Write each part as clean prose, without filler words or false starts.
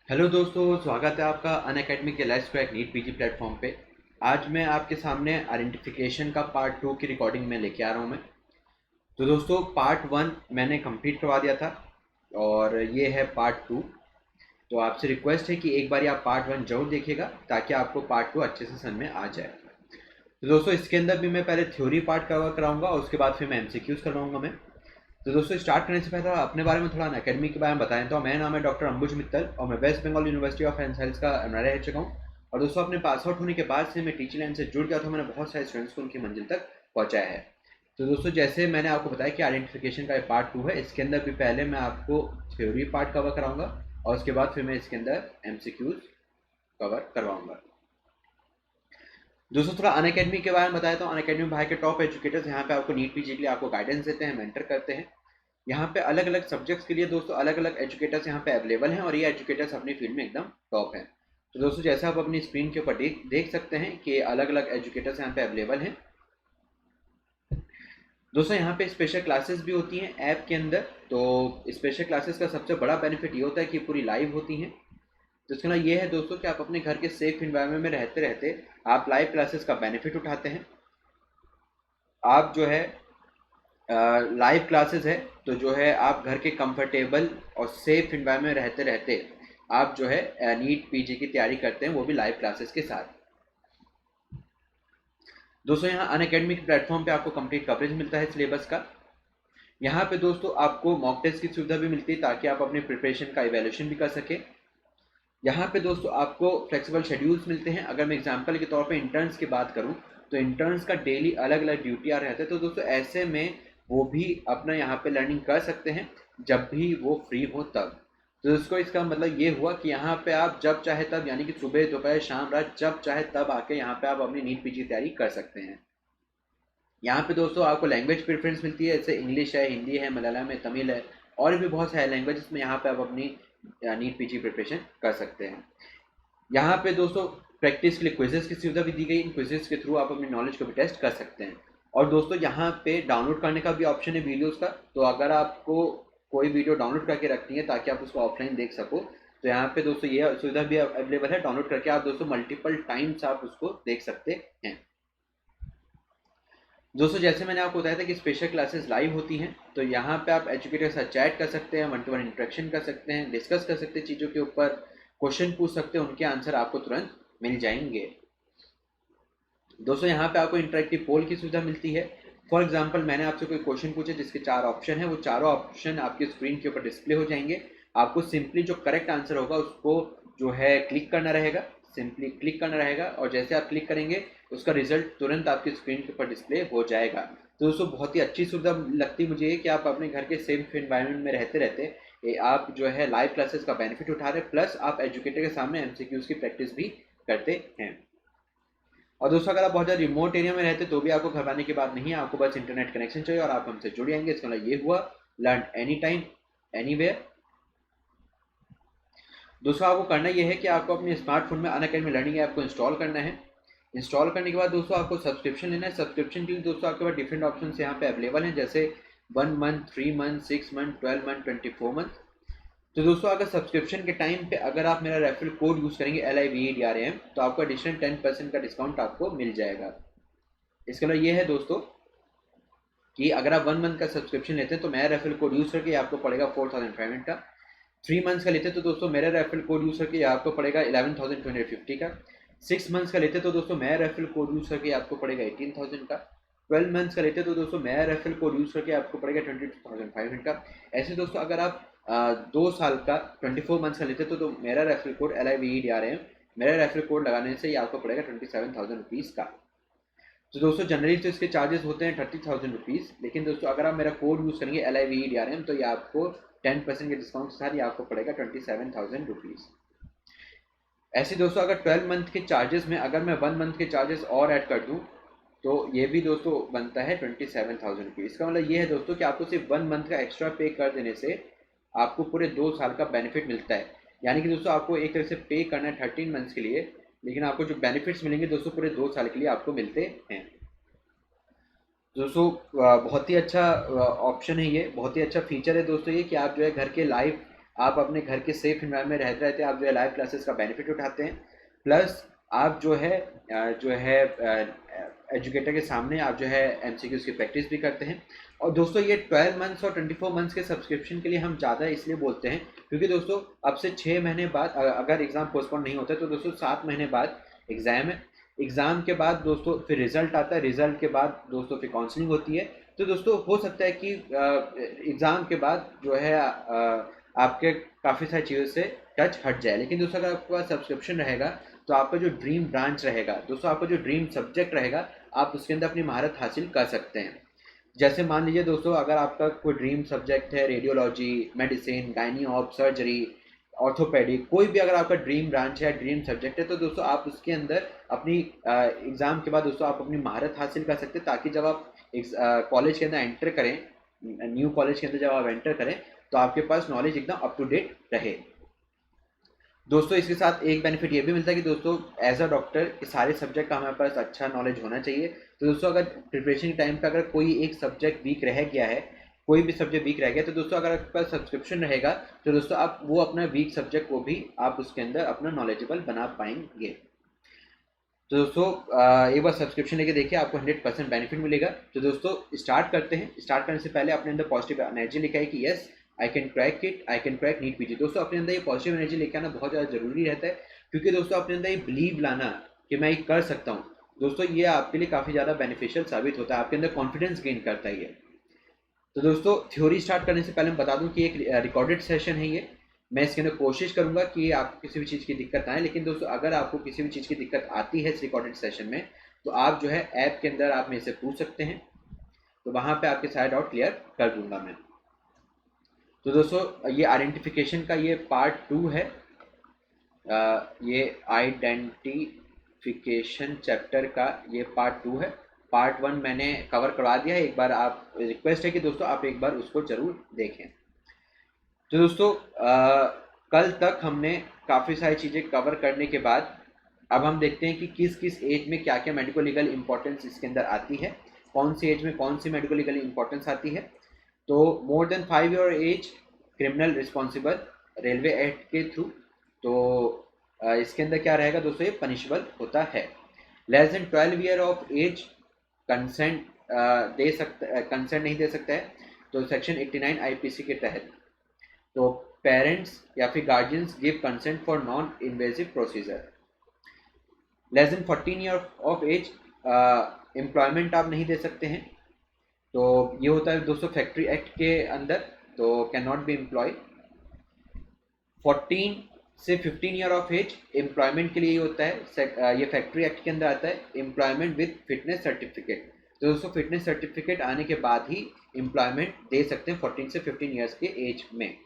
Hello दोस्तों, स्वागत है आपका अनअकैडमी के let's crack NEET PG platform पे। आज मैं आपके सामने आइडेंटिफिकेशन का पार्ट 2 की रिकॉर्डिंग में लेके आ रहा हूँ मैं। तो दोस्तों, पार्ट 1 मैंने कंप्लीट करवा दिया था और ये है पार्ट 2। तो आपसे रिक्वेस्ट है कि एक बार आप पार्ट 1 जरूर देखिएगा ताकि आपको पार्ट 2 अच्छे से समझ में आ जाए। तो दोस्तों, इसके अंदर भी मैं पहले थ्योरी पार्ट कवर कराऊंगा और उसके बाद फिर मैं एमसीक्यूज करवाऊंगा मैं। तो दोस्तों, स्टार्ट करने से पहले अपने बारे में थोड़ा अकेडमी के बारे में बताएं तो मेरा नाम है डॉक्टर अंबुज मित्तल और मैं West Bengal university of health का एमआरआई रह चुका हूँ। और दोस्तों, अपने पास आउट होने के बाद से मैं टीचिंग लाइन से जुड़ गया था। मैंने बहुत सारे स्टूडेंट्स को उनकी मंजिल तक पहुंचाया है। तो दोस्तों, जैसे मैंने आपको बताया कि आइडेंटिफिकेशन का पार्ट 2 है, इसके अंदर भी पहले मैं आपको थ्योरी पार्ट कवर कराऊंगा और उसके बाद फिर मैं इसके अंदर एमसीक्यूज कवर करवाऊंगा। दोस्तों, थोड़ा अनअकैडमी के बारे में बताया तो अनअकैडमी भाई के टॉप एजुकेटर्स यहाँ पे आपको नीट पीजी के लिए आपको गाइडेंस देते हैं, मेंटर करते हैं। यहाँ पे अलग अलग सब्जेक्ट्स के लिए दोस्तों अलग अलग एजुकेटर्स यहाँ पे अवेलेबल हैं और ये एजुकेटर्स अपनी फील्ड में एकदम टॉप हैं। तो दोस्तों, जैसे आप अपनी स्क्रीन के ऊपर देख सकते हैं कि अलग अलग एजुकेटर्स यहाँ पे अवेलेबल हैं। दोस्तों, यहाँ पे स्पेशल क्लासेस भी होती हैं ऐप के अंदर। तो स्पेशल क्लासेस का सबसे बड़ा बेनिफिट ये होता है कि पूरी लाइव होती हैं। तो इसका मतलब ये है दोस्तों कि आप अपने घर के सेफ इन्वायरमेंट में रहते रहते आप लाइव क्लासेस का बेनिफिट उठाते हैं। आप जो है लाइव क्लासेस है तो जो है आप घर के कंफर्टेबल और सेफ इन्वायरमेंट में रहते रहते आप जो है नीट पीजी की तैयारी करते हैं, वो भी लाइव क्लासेस के साथ। दोस्तों, यहाँ अनअकैडमी के प्लेटफॉर्म पे आपको कंप्लीट कवरेज मिलता है सिलेबस का। यहाँ पे दोस्तों आपको मॉक टेस्ट की सुविधा भी मिलती है ताकि आप अपनी प्रिपरेशन का इवेल्यूशन भी कर सके। यहाँ पे दोस्तों आपको फ्लेक्सिबल शेड्यूल्स मिलते हैं। अगर मैं एग्जांपल के तौर पे इंटर्न्स की बात करूँ तो इंटर्न्स का डेली अलग अलग ड्यूटी आ रहता है। तो दोस्तों, ऐसे में वो भी अपना यहाँ पे लर्निंग कर सकते हैं जब भी वो फ्री हो तब। तो इसको इसका मतलब ये हुआ कि यहाँ पे आप जब चाहे तब, यानी कि सुबह दोपहर शाम रात जब चाहे तब आके यहाँ पे आप अपनी नीट पीजी तैयारी कर सकते हैं। यहाँ पे दोस्तों आपको लैंग्वेज प्रेफरेंस मिलती है, जैसे इंग्लिश है, हिंदी है, मलयालम है, तमिल है और भी बहुत सारे लैंग्वेज में यहाँ पे आप अपनी नीट पीजी प्रिपरेशन कर सकते हैं। यहाँ पे दोस्तों प्रैक्टिस के लिए क्विजेस की सुविधा भी दी गई। इन क्विजेस के थ्रू आप अपनी नॉलेज को भी टेस्ट कर सकते हैं। और दोस्तों, यहाँ पे डाउनलोड करने का भी ऑप्शन है वीडियोस का। तो अगर आपको कोई वीडियो डाउनलोड करके रखनी है ताकि आप उसको ऑफलाइन देख सको तो यहाँ पे दोस्तों ये सुविधा भी अवेलेबल है। डाउनलोड करके आप दोस्तों मल्टीपल टाइम्स आप उसको देख सकते हैं। दोस्तों, जैसे मैंने आपको बताया था कि स्पेशल क्लासेस लाइव होती हैं, तो यहाँ पे आप एजुकेटर के साथ चैट कर सकते हैं, वन टू वन इंटरेक्शन कर सकते हैं, डिस्कस कर सकते हैं चीज़ों के ऊपर, क्वेश्चन पूछ सकते हैं, उनके आंसर आपको तुरंत मिल जाएंगे। दोस्तों, यहाँ पे आपको इंटरेक्टिव पोल की सुविधा मिलती है। फॉर एग्जाम्पल, मैंने आपसे कोई क्वेश्चन पूछे जिसके 4 ऑप्शन है, वो चारों ऑप्शन आपके स्क्रीन के ऊपर डिस्प्ले हो जाएंगे। आपको सिंपली जो करेक्ट आंसर होगा उसको जो है क्लिक करना रहेगा, सिंपली क्लिक करना रहेगा और जैसे आप क्लिक करेंगे उसका रिजल्ट तुरंत आपकी स्क्रीन के ऊपर डिस्प्ले हो जाएगा। तो दोस्तों, बहुत ही अच्छी सुविधा लगती मुझे कि आप अपने घर के सेफ एनवायरनमेंट में रहते रहते आप जो है लाइव क्लासेस का बेनिफिट उठा रहे, प्लस आप एजुकेटर के सामने एमसीक्यूज की प्रैक्टिस भी करते हैं। और दोस्तों, अगर आप बहुत ज़्यादा रिमोट एरिया में रहते तो भी आपको घबराने की बात नहीं है, आपको बस इंटरनेट कनेक्शन चाहिए और आप हमसे जुड़ जाएंगे। इसका मतलब ये हुआ लर्न एनी टाइम एनीवेयर। दोस्तों, आपको करना यह है कि आपको अपने स्मार्टफोन में अनअकैडमी लर्निंग ऐप को इंस्टॉल करना है। इंस्टॉल करने के बाद दोस्तों आपको सब्सक्रिप्शन लेना है। सब्सक्रिप्शन के लिए दोस्तों आपके पास डिफरेंट ऑप्शन यहाँ पे अवेलेबल हैं, जैसे 1 month, 3 month, 6 month, 12 month, 24 month. तो दोस्तों, अगर सब्सक्रिप्शन के टाइम पे अगर आप मेरा रेफरल कोड यूज़ करेंगे LIVEDRAM तो आपको एडिशनल 10% का डिस्काउंट आपको मिल जाएगा। इसके अलावा ये है दोस्तों कि अगर आप 1 मंथ का सब्सक्रिप्शन लेते हैं तो मेरा रेफरल कोड यूज़ करके आपको पड़ेगा 4500 का। 3 मंथ्स का लेते तो दोस्तों मेरा रेफरल कोड यूज़ करके आपको पड़ेगा 11250 का। 6 मंथ्स का लेते तो दोस्तों मेरा रेफरल कोड यूज़ करके आपको पड़ेगा 18000 का। 12 मंथ्स का लेते तो दोस्तों मेरा रेफरल कोड यूज़ करके आपको पड़ेगा 22500 का। ऐसे दोस्तों, अगर आप 2 साल का 24 मंथ्स का लेते तो मेरा रेफरल कोड LIVEDRAM, मेरा रेफरल कोड लगाने से ये आपको पड़ेगा 27000 रुपीज़ का। तो दोस्तों, जनरली तो इसके चार्जेस होते हैं 30,000 रुपीज़, लेकिन दोस्तों अगर आप मेरा कोड यूज़ करेंगे LIVEDRAM तो ये आपको 10% के डिस्काउंट के साथ ये आपको पड़ेगा 27,000 रुपीज़। ऐसे दोस्तों, अगर 12 मंथ के चार्जेस में अगर मैं 1 मंथ के चार्जेस और ऐड कर दूं तो ये भी दोस्तों बनता है 27,000 रुपीज़। इसका मतलब ये है दोस्तों कि आपको सिर्फ 1 मंथ का एक्स्ट्रा पे कर देने से आपको पूरे 2 साल का बेनिफिट मिलता है। यानी कि दोस्तों आपको एक तरह से पे करना है 13 मंथ्स के लिए, लेकिन आपको जो बेनिफिट्स मिलेंगे दोस्तों पूरे 2 साल के लिए आपको मिलते हैं। दोस्तों, बहुत ही अच्छा ऑप्शन है ये, बहुत ही अच्छा फीचर है दोस्तों ये कि आप जो है घर के लाइव आप अपने घर के सेफ इन्वायरमेंट में रहते रहते आप जो है लाइव क्लासेस का बेनिफिट उठाते हैं, प्लस आप जो है एजुकेटर के सामने आप जो है एमसीक्यूज की प्रैक्टिस भी करते हैं। और दोस्तों ये 12 मंथ्स और 24 मंथ्स के सब्सक्रिप्शन के लिए हम ज़्यादा इसलिए बोलते हैं क्योंकि दोस्तों अब से 6 महीने बाद अगर एग्ज़ाम पोस्टपोन नहीं होता है तो दोस्तों 7 महीने बाद एग्ज़ाम है। एग्ज़ाम के बाद दोस्तों फिर रिजल्ट आता है, रिजल्ट के बाद दोस्तों फिर काउंसलिंग होती है। तो दोस्तों हो सकता है कि एग्ज़ाम के बाद जो है आपके काफ़ी सारी चीज़ों से टच हट जाए, लेकिन दोस्तों अगर आपके पास सब्सक्रिप्शन रहेगा तो आपका जो ड्रीम ब्रांच रहेगा दोस्तों, आपका जो ड्रीम सब्जेक्ट रहेगा, आप उसके अंदर अपनी महारत हासिल कर सकते हैं। जैसे मान लीजिए दोस्तों अगर आपका कोई ड्रीम सब्जेक्ट है radiology, medicine, gynae op, surgery, orthopaedic, कोई भी अगर आपका ड्रीम ब्रांच है, ड्रीम सब्जेक्ट है, तो दोस्तों आप उसके अंदर अपनी एग्ज़ाम के बाद दोस्तों आप अपनी महारत हासिल कर सकते हैं, ताकि जब आप कॉलेज के अंदर एंटर करें, न्यू कॉलेज के अंदर जब आप एंटर करें तो आपके पास नॉलेज एकदम अप टू डेट रहे। दोस्तों इसके साथ एक बेनिफिट ये भी मिलता है कि दोस्तों एज अ डॉक्टर सारे सब्जेक्ट का हमारे पास अच्छा नॉलेज होना चाहिए। तो दोस्तों अगर प्रिपरेशन टाइम पे अगर कोई एक सब्जेक्ट वीक रह गया है, कोई भी सब्जेक्ट वीक रह गया, तो दोस्तों अगर आपके पास सब्सक्रिप्शन रहेगा तो दोस्तों आप वो अपना वीक सब्जेक्ट को भी आप उसके अंदर अपना नॉलेजेबल बना पाएंगे। तो दोस्तों एक बार सब्सक्रिप्शन लेके देखिए, आपको 100% बेनिफिट मिलेगा। तो दोस्तों स्टार्ट करते हैं। स्टार्ट करने से पहले अपने अंदर पॉजिटिव एनर्जी लेके आए कि yes I can crack it, I can crack NEET PG. दोस्तों अपने अंदर ये पॉजिटिव एनर्जी लेके आना बहुत ज़्यादा जरूरी रहता है, क्योंकि दोस्तों अपने अंदर ये बिलीव लाना कि मैं ये कर सकता हूँ, दोस्तों ये आपके लिए काफ़ी ज़्यादा बेनिफिशियल साबित होता है, आपके अंदर कॉन्फिडेंस गेन करता है ये। तो दोस्तों थ्योरी स्टार्ट करने से पहले मैं बता दूं कि एक रिकॉर्डेड सेशन है ये। मैं इसके अंदर कोशिश करूंगा कि आपको किसी भी चीज़ की दिक्कत ना आए, लेकिन दोस्तों अगर आपको किसी भी चीज़ की दिक्कत आती है इस रिकॉर्डेड सेशन में तो आप जो है ऐप के अंदर आप मेरे से पूछ सकते हैं, तो वहाँ पे आपके सारे डाउट क्लियर कर दूंगा मैं। तो दोस्तों ये आइडेंटिफिकेशन का ये पार्ट 2 है। ये आइडेंटिफिकेशन चैप्टर का ये पार्ट 2 है। पार्ट 1 मैंने कवर करवा दिया है, एक बार आप रिक्वेस्ट है कि दोस्तों आप एक बार उसको जरूर देखें। तो दोस्तों कल तक हमने काफ़ी सारी चीज़ें कवर करने के बाद अब हम देखते हैं कि किस किस एज में क्या क्या मेडिको लीगल इंपॉर्टेंस इसके अंदर आती है, कौन सी एज में कौन सी मेडिको लीगल इंपॉर्टेंस आती है। तो more than 5 year age criminal responsible railway act के थ्रू, तो इसके अंदर क्या रहेगा दोस्तों, ये पनिशबल होता है। Less than 12 year of age consent consent नहीं दे सकता है, तो सेक्शन 89 आईपीसी के तहत तो पेरेंट्स या फिर guardians give consent for non invasive procedure. Less than 14 year of age employment आप नहीं दे सकते हैं, तो ये होता है दोस्तों फैक्ट्री एक्ट के अंदर, तो कैन नॉट बी एम्प्लॉय। 14 से 15 ईयर ऑफ एज एम्प्लॉयमेंट के लिए ये होता है, ये फैक्ट्री एक्ट के अंदर आता है, एम्प्लॉयमेंट विद फिटनेस सर्टिफिकेट। तो दोस्तों फिटनेस सर्टिफिकेट आने के बाद ही एम्प्लॉयमेंट दे सकते हैं 14 से 15 ईयर्स के एज में।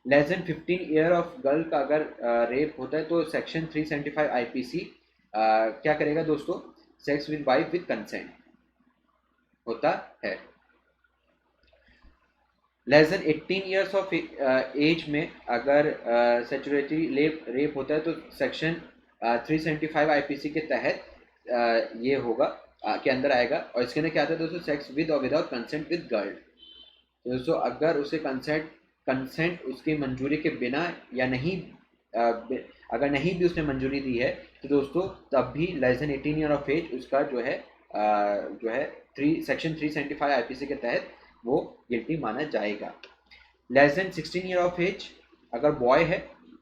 Less than 15 year of girl का अगर रेप होता है तो सेक्शन 375 आईपीसी क्या करेगा दोस्तों, sex with wife with consent होता है। Less than 18 years of age में अगर सेचुरेटरी रेप होता है तो सेक्शन 375 आईपीसी के तहत ये होगा के अंदर आएगा। और इसके अंदर क्या आता है दोस्तों, सेक्स विद और विदाउट कंसेंट विद गर्ल। तो दोस्तों अगर उसे कंसेंट उसकी मंजूरी के बिना या नहीं अगर नहीं भी उसने मंजूरी दी है तो दोस्तों तब भी less than 18 year of age उसका जो है सेक्शन 375 आईपीसी के तहत वो गिल्टी माना जाएगा। Less than 16 year of age अगर बॉय है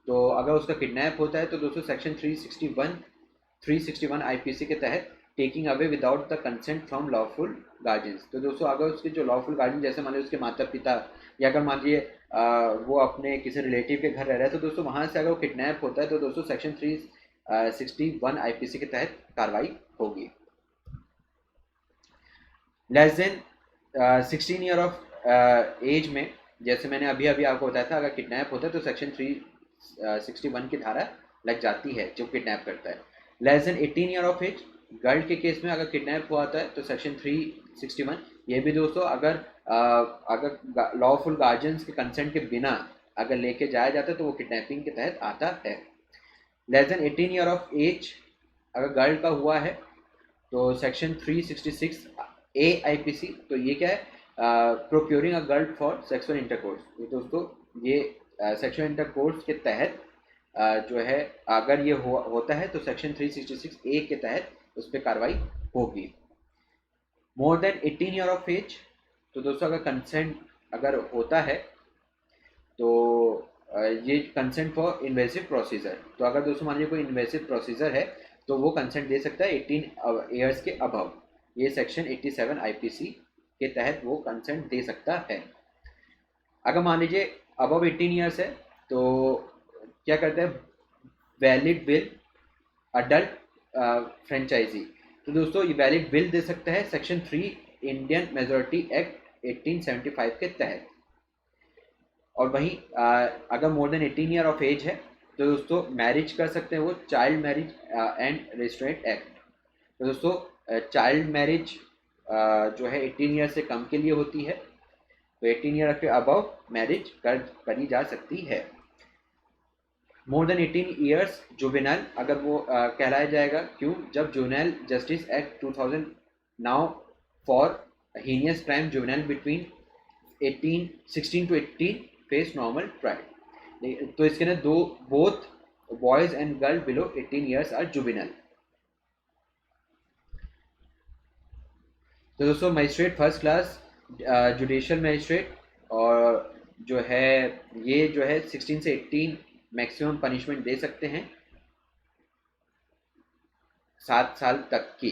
तो अगर उसका किडनैप होता है तो दोस्तों सेक्शन 361 आईपीसी के तहत taking away without the consent from lawful guardians. तो दोस्तों अगर उसके जो लॉफुल गार्जियन जैसे मान लीजिए उसके माता पिता या अगर मान लीजिए वो अपने किसी रिलेटिव के घर रह रहा है तो दोस्तों वहाँ से अगर वो किडनैप होता है तो दोस्तों सेक्शन 361 आईपीसी के तहत कार्रवाई होगी। Less than 16 year of age में जैसे मैंने अभी आपको बताया था, अगर किडनैप होता है तो सेक्शन 361 की धारा लग जाती है जो किडनैप करता है। Less than 18 year of age girl के केस में अगर किडनैप हुआ है तो सेक्शन 361, ये भी दोस्तों अगर लॉफुल गार्जियंस के कंसेंट के बिना अगर लेके जाया जाता है तो वो किडनैपिंग के तहत आता है। Less than 18 year of age अगर गर्ल का हुआ है तो सेक्शन 366 ए आईपीसी, तो ये क्या है, procuring a girl for sexual intercourse. तो दोस्तों ये सेक्सुअल इंटरकोर्स के तहत जो है अगर ये होता है तो सेक्शन 366A के तहत उस पर कार्रवाई होगी। More than 18 year of age, तो दोस्तों अगर कंसेंट अगर होता है तो ये कंसेंट फॉर इन्वेसिव प्रोसीजर, तो अगर दोस्तों मान लीजिए कोई इन्वेसिव प्रोसीजर है तो वो कंसेंट दे सकता है 18 ईयर्स के अबव। ये सेक्शन 87 आईपीसी के तहत वो कंसेंट दे सकता है। अगर मान लीजिए अबव 18 ईयर्स है तो क्या करते हैं, वैलिड विल अडल्ट फ्रेंचाइजी, तो दोस्तों ये वैलिड विल दे सकता है सेक्शन 3 इंडियन मेजोरिटी एक्ट 1875 के तहत। और वहीं अगर more than 18 year of age है तो दोस्तों मैरिज कर सकते हैं वो child marriage and restraint act. तो दोस्तों चाइल्ड मैरिज जो है 18 ईयर से कम के लिए होती है, तो 18 ईयर के अबव मैरिज करी जा सकती है। मोर देन 18 ईयर्स जुवेनाइल अगर वो कहलाया जाएगा, क्यों, जब juvenile justice act 2000 now for heinous crime juvenile between 16 to 18 face normal trial. तो इसके अंदर दो both boys and girl below 18 years are juvenile. तो दोस्तों magistrate first class judicial magistrate और जो है ये जो है 16 से 18 मैक्सिमम पनिशमेंट दे सकते हैं 7 साल तक की।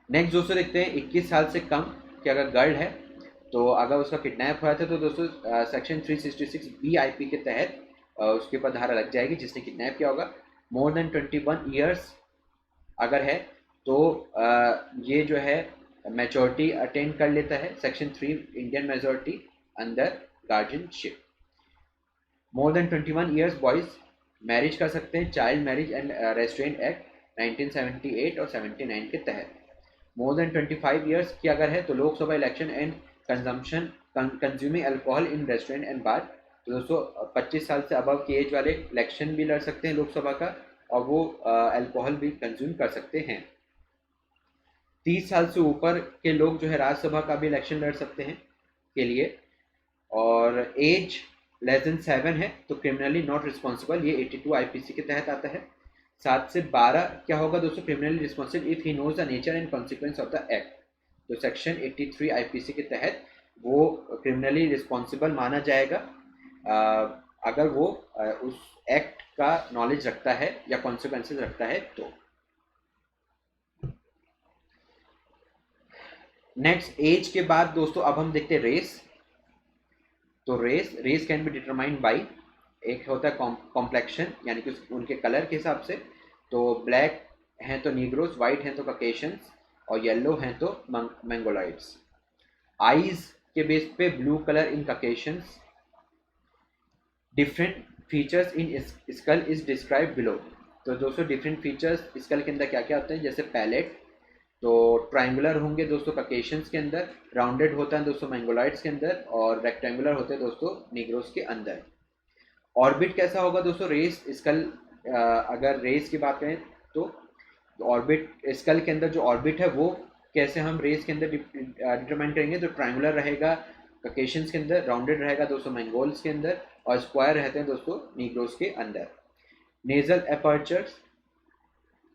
नेक्स्ट दोस्तों देखते हैं 21 साल से कम कि अगर गर्ल है तो अगर उसका किडनैप हुआ था तो दोस्तों सेक्शन 366 बी आईपी के तहत उसके ऊपर धारा लग जाएगी जिसने किडनैप किया होगा। मोर देन 21 ईयर्स अगर है तो ये जो है मैच्योरिटी अटेंड कर लेता है section 3 Indian majority under guardianship. More than 21 years boys marriage कर सकते हैं child marriage and restaurant act 1978 और 79 के तहत। मोर देन 25 ईयर्स की अगर है तो Lok Sabha election and consumption consuming alcohol in restaurant and bar, तो दोस्तों 25 साल से अबव की एज वाले इलेक्शन भी लड़ सकते हैं लोकसभा का और वो अल्कोहल भी कंज्यूम कर सकते हैं। 30 साल से ऊपर के लोग जो है राज्यसभा का भी इलेक्शन लड़ सकते हैं के लिए। और एज लेस देन 7 है तो क्रिमिनली नॉट रिस्पॉन्सिबल, ये 82 आईपीसी के तहत आता है। 7 से 12 क्या होगा दोस्तों, criminally responsible if he knows the nature and consequence of the act, तो सेक्शन 83 आईपीसी के तहत वो क्रिमिनली रिस्पॉन्सिबल माना जाएगा अगर वो उस एक्ट का नॉलेज रखता है या कॉन्सिक्वेंसेस रखता है तो। नेक्स्ट एज के बाद दोस्तों अब हम देखते हैं रेस। तो race can be determined by, एक होता है कॉम्प्लेक्शन यानी कि उनके कलर के हिसाब से, तो ब्लैक हैं तो नीग्रोस, वाइट हैं तो ककेशंस और येलो हैं तो मंगोलाइड्स। आईज के बेस पे blue colour in Caucasians. Different features in skull is describe below, तो दोस्तों डिफरेंट फीचर्स स्कल के अंदर क्या क्या होते हैं, जैसे पैलेट तो ट्रायंगुलर होंगे दोस्तों ककेशंस के अंदर, राउंडेड होता है दोस्तों मैंगोलाइड्स के अंदर और रेक्टेंगुलर होते हैं दोस्तों नीग्रोस के अंदर। ऑर्बिट कैसा होगा दोस्तों, रेस स्कल अगर रेस की बात करें तो ऑर्बिट स्कल के अंदर जो ऑर्बिट है वो कैसे हम रेस के अंदर डिटरमाइन करेंगे, तो ट्रायंगुलर रहेगा ककेशंस के अंदर, राउंडेड रहेगा दोस्तों मंगोल्स के अंदर और स्क्वायर रहते हैं दोस्तों नीग्रोस के अंदर। नेजल एपर्चर्स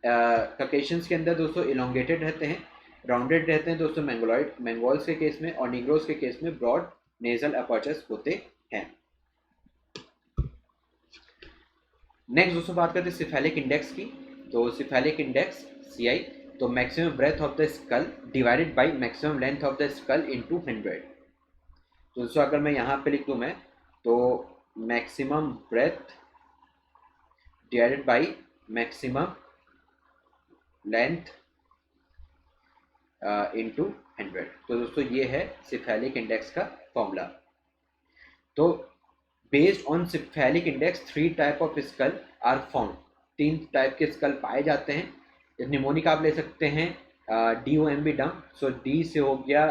ककेशंस के अंदर दोस्तों इलोंगेटेड रहते हैं, राउंडेड रहते हैं दोस्तों मंगोल्स के केस में, और नीग्रोस के केस में ब्रॉड नेजल एपर्चर्स होते हैं। नेक्स्ट दोस्तों बात करते हैं सिफेलिक इंडेक्स की। तो सिफेलिक इंडेक्स सीआई, तो maximum breadth of the skull divided by maximum length of the skull into 100। तो दोस्तों अगर मैं यहाँ पे लिख दूँ मैं तो maximum breadth divided by maximum length into 100, तो दोस्तों ये है सिफेलिक इंडेक्स का फॉर्मूला। तो based on cephalic index 3 type of skull are found, 3 type के स्कल पाए जाते हैं। निमोनिक आप ले सकते हैं DOMB डम, सो D से हो गया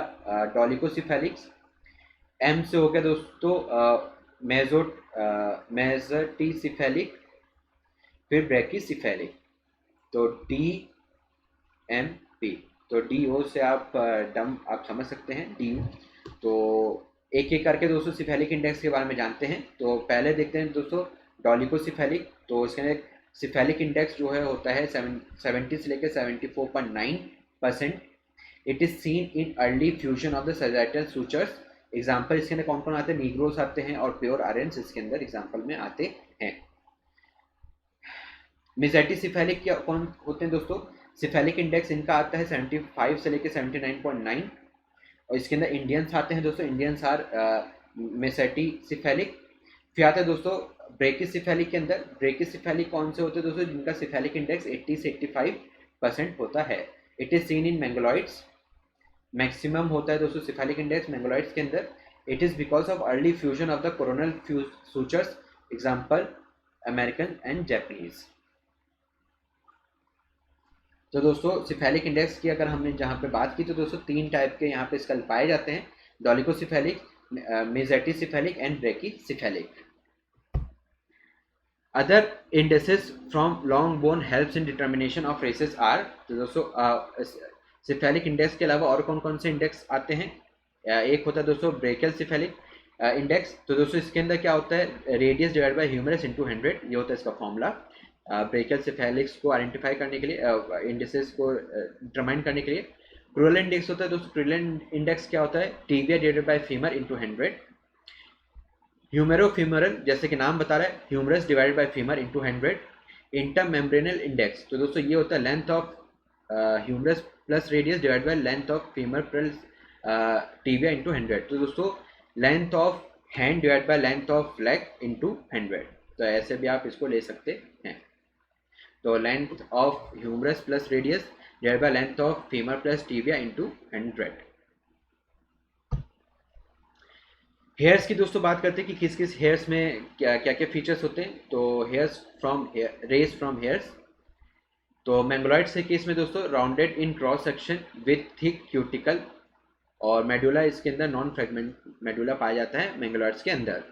डॉलिकोसिफेलिक्स, M से हो गया दोस्तों मेजोटिसिफेलिक, फिर ब्रैकिसिफेलिक, तो DMP, तो DO से आप डम आप समझ सकते हैं DU, तो एक एक करके दोस्तों सिफेलिक इंडेक्स के बारे में जानते हैं। तो पहले देखते हैं दोस्तों डॉलिकोसिफेलिक। तो इसके सिफेलिक इंडेक्स जो है होता है 70 से लेकर 74.9%। It is seen in early fusion of the sagittal sutures. Example इसके अंदर कौन कौन आते हैं, नीग्रोस आते हैं और प्योर आर्यंस इसके अंदर एग्जाम्पल में आते हैं। मेसेटिसिफेलिक क्या कौन होते हैं दोस्तों, सिफेलिक इंडेक्स इनका आता है 75 से लेकर 79.9 और इसके अंदर इंडियंस आते हैं दोस्तों, इंडियंस आर मेसेटिसिफेलिक। फिर आता है दोस्तों ब्रेकिसिफेलिक के अंदर, ब्रेकिसिफेलिक कौन से होते हैं दोस्तों, जिनका सिफेलिक इंडेक्स 80 से 85% होता है। It is seen in Mongoloids, maximum होता है दोस्तों सिफेलिक इंडेक्स मैंगोलॉइड्स के अंदर। It is because of early fusion of the coronal sutures, example American and Japanese. तो दोस्तों सिफेलिक इंडेक्स की अगर हमने जहाँ पे बात की तो दोस्तों 3 टाइप के यहाँ पे स्कल पाए जाते हैं, dolichocephalic, mesaticephalic and brachycephalic. Other indices from long bone helps in determination of races are. तो दोस्तों सिफेलिक इंडेक्स के अलावा और कौन कौन से इंडेक्स आते हैं, एक होता है दोस्तों ब्रेकियल सिफेलिक इंडेक्स। तो दोस्तों इसके अंदर क्या होता है, radius divide by humerus into 100, ये होता है इसका फॉर्मूला ब्रेकियल सिफेलिक्स को आइडेंटिफाई करने के लिए, इंडेसेस को डिटरमाइन करने के लिए। क्रूरल इंडेक्स होता है दोस्तों, क्रूरल इंडेक्स क्या होता है, tibia divided by femur into 100। Humerofemoral जैसे कि नाम बता रहा है, humerus divided by femur into 100। Intermembral index, तो दोस्तों ये होता है length of humerus plus radius divide by length of femur plus tibia into 100। तो दोस्तों length of hand divide by length of leg into 100। तो ऐसे भी आप इसको ले सकते हैं। तो length of humerus plus radius divide by length of femur plus tibia into 100। Hairs की दोस्तों बात करते हैं कि किस किस हेयर्स में क्या क्या फीचर्स होते हैं। तो hairs from race from hairs, तो मैंगोलॉइड्स के केस में दोस्तों rounded in cross section with thick cuticle और मेडुला इसके अंदर नॉन फ्रेगमेंट मेडुला पाया जाता है मैंगोलॉइड्स के अंदर।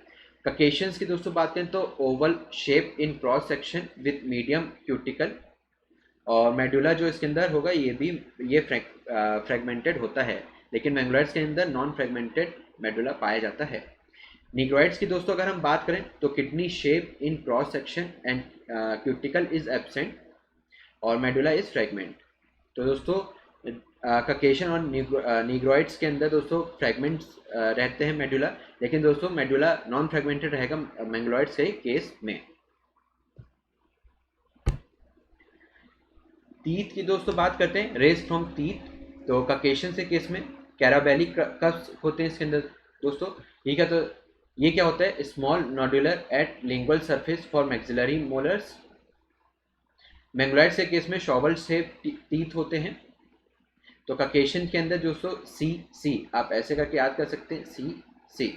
ककेशियंस की दोस्तों बात करें तो Oval shape in cross section with medium cuticle और मेडुला जो इसके अंदर होगा ये फ्रेगमेंटेड होता है, लेकिन मैंगोलॉइड्स के अंदर नॉन फ्रेगमेंटेड मेडुला पाया जाता है। निग्रॉइड्स की दोस्तों अगर हम बात करें तो kidney shape in cross section and cuticle is absent और मेडुला इज फ्रेगमेंट। तो दोस्तों ककेशन और निग्रॉइड्स के अंदर दोस्तों फ्रेगमेंट्स रहते हैं मेडुला, लेकिन दोस्तों मेडुला नॉन फ्रेगमेंटेड रहेगा मैंगोलॉइड्स के केस में। टीथ की दोस्तों बात करते हैं, रेस फ्रॉम टीथ, तो ककेशन से केस में कैराबेली कप्स होते हैं इसके अंदर दोस्तों। ठीक है, तो ये क्या होता है, small nodular at lingual surface for maxillary molars. Mongoloids के केस में शॉवल शेप टीथ होते हैं। तो ककेशन के अंदर दोस्तों सी आप ऐसे करके याद कर सकते हैं, सी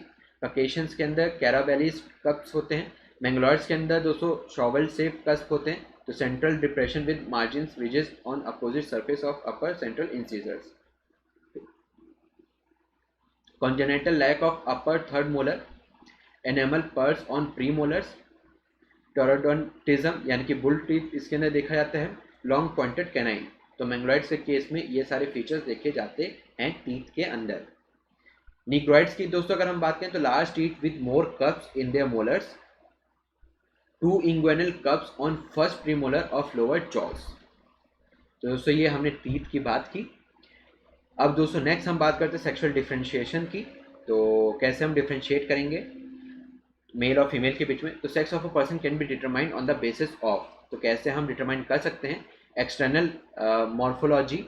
ककेशंस के अंदर कैराबेलीज कप्स होते हैं। मैंगोलॉइड्स के अंदर दोस्तों शॉवल शेप कप्स होते हैं। तो central depression with margin ridges on opposite surface of upper central incisors. Congenital lack of upper third molar, enamel pearls on premolars, taurodontism यानी कि बुल टीथ इसके अंदर देखा जाता है। लॉन्ग पॉइंटेड कैनाइन, तो मैंगोलॉइड्स के केस में ये सारे फीचर्स देखे जाते हैं टीथ के अंदर। निग्रॉइड्स की दोस्तों अगर हम बात करें तो large teeth with more cusps in their molars, 2 lingual cusps on first premolar of lower jaws. तो दोस्तों ये हमने टीथ की बात की। अब दोस्तों नेक्स्ट हम बात करते हैं सेक्सुअल डिफरेंशिएशन की। तो कैसे हम डिफरेंशिएट करेंगे मेल और फीमेल के बीच में। तो sex of a person can be determined on the basis of, तो कैसे हम डिटरमाइन कर सकते हैं, external morphology,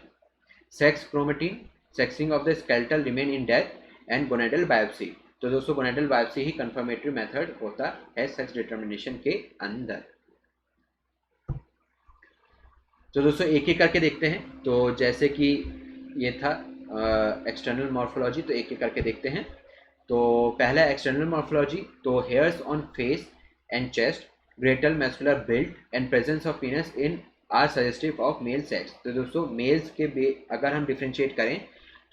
sex chromatin, sexting of the skeletal remain in death and gonadal biopsy. तो दोस्तों गोनेडल बायोप्सी ही कंफर्मेटरी मेथड होता है सेक्स डिटर्मिनेशन के अंदर। तो दोस्तों एक एक करके देखते हैं। तो जैसे कि ये था एक्सटर्नल मॉर्फोलॉजी, तो एक एक करके देखते हैं। तो पहला एक्सटर्नल मॉर्फोलॉजी, तो hairs on face and chest, Gretel muscular build and presence of पीनस in are suggestive of male sex. तो दोस्तों मेल्स के अगर हम डिफ्रेंशिएट करें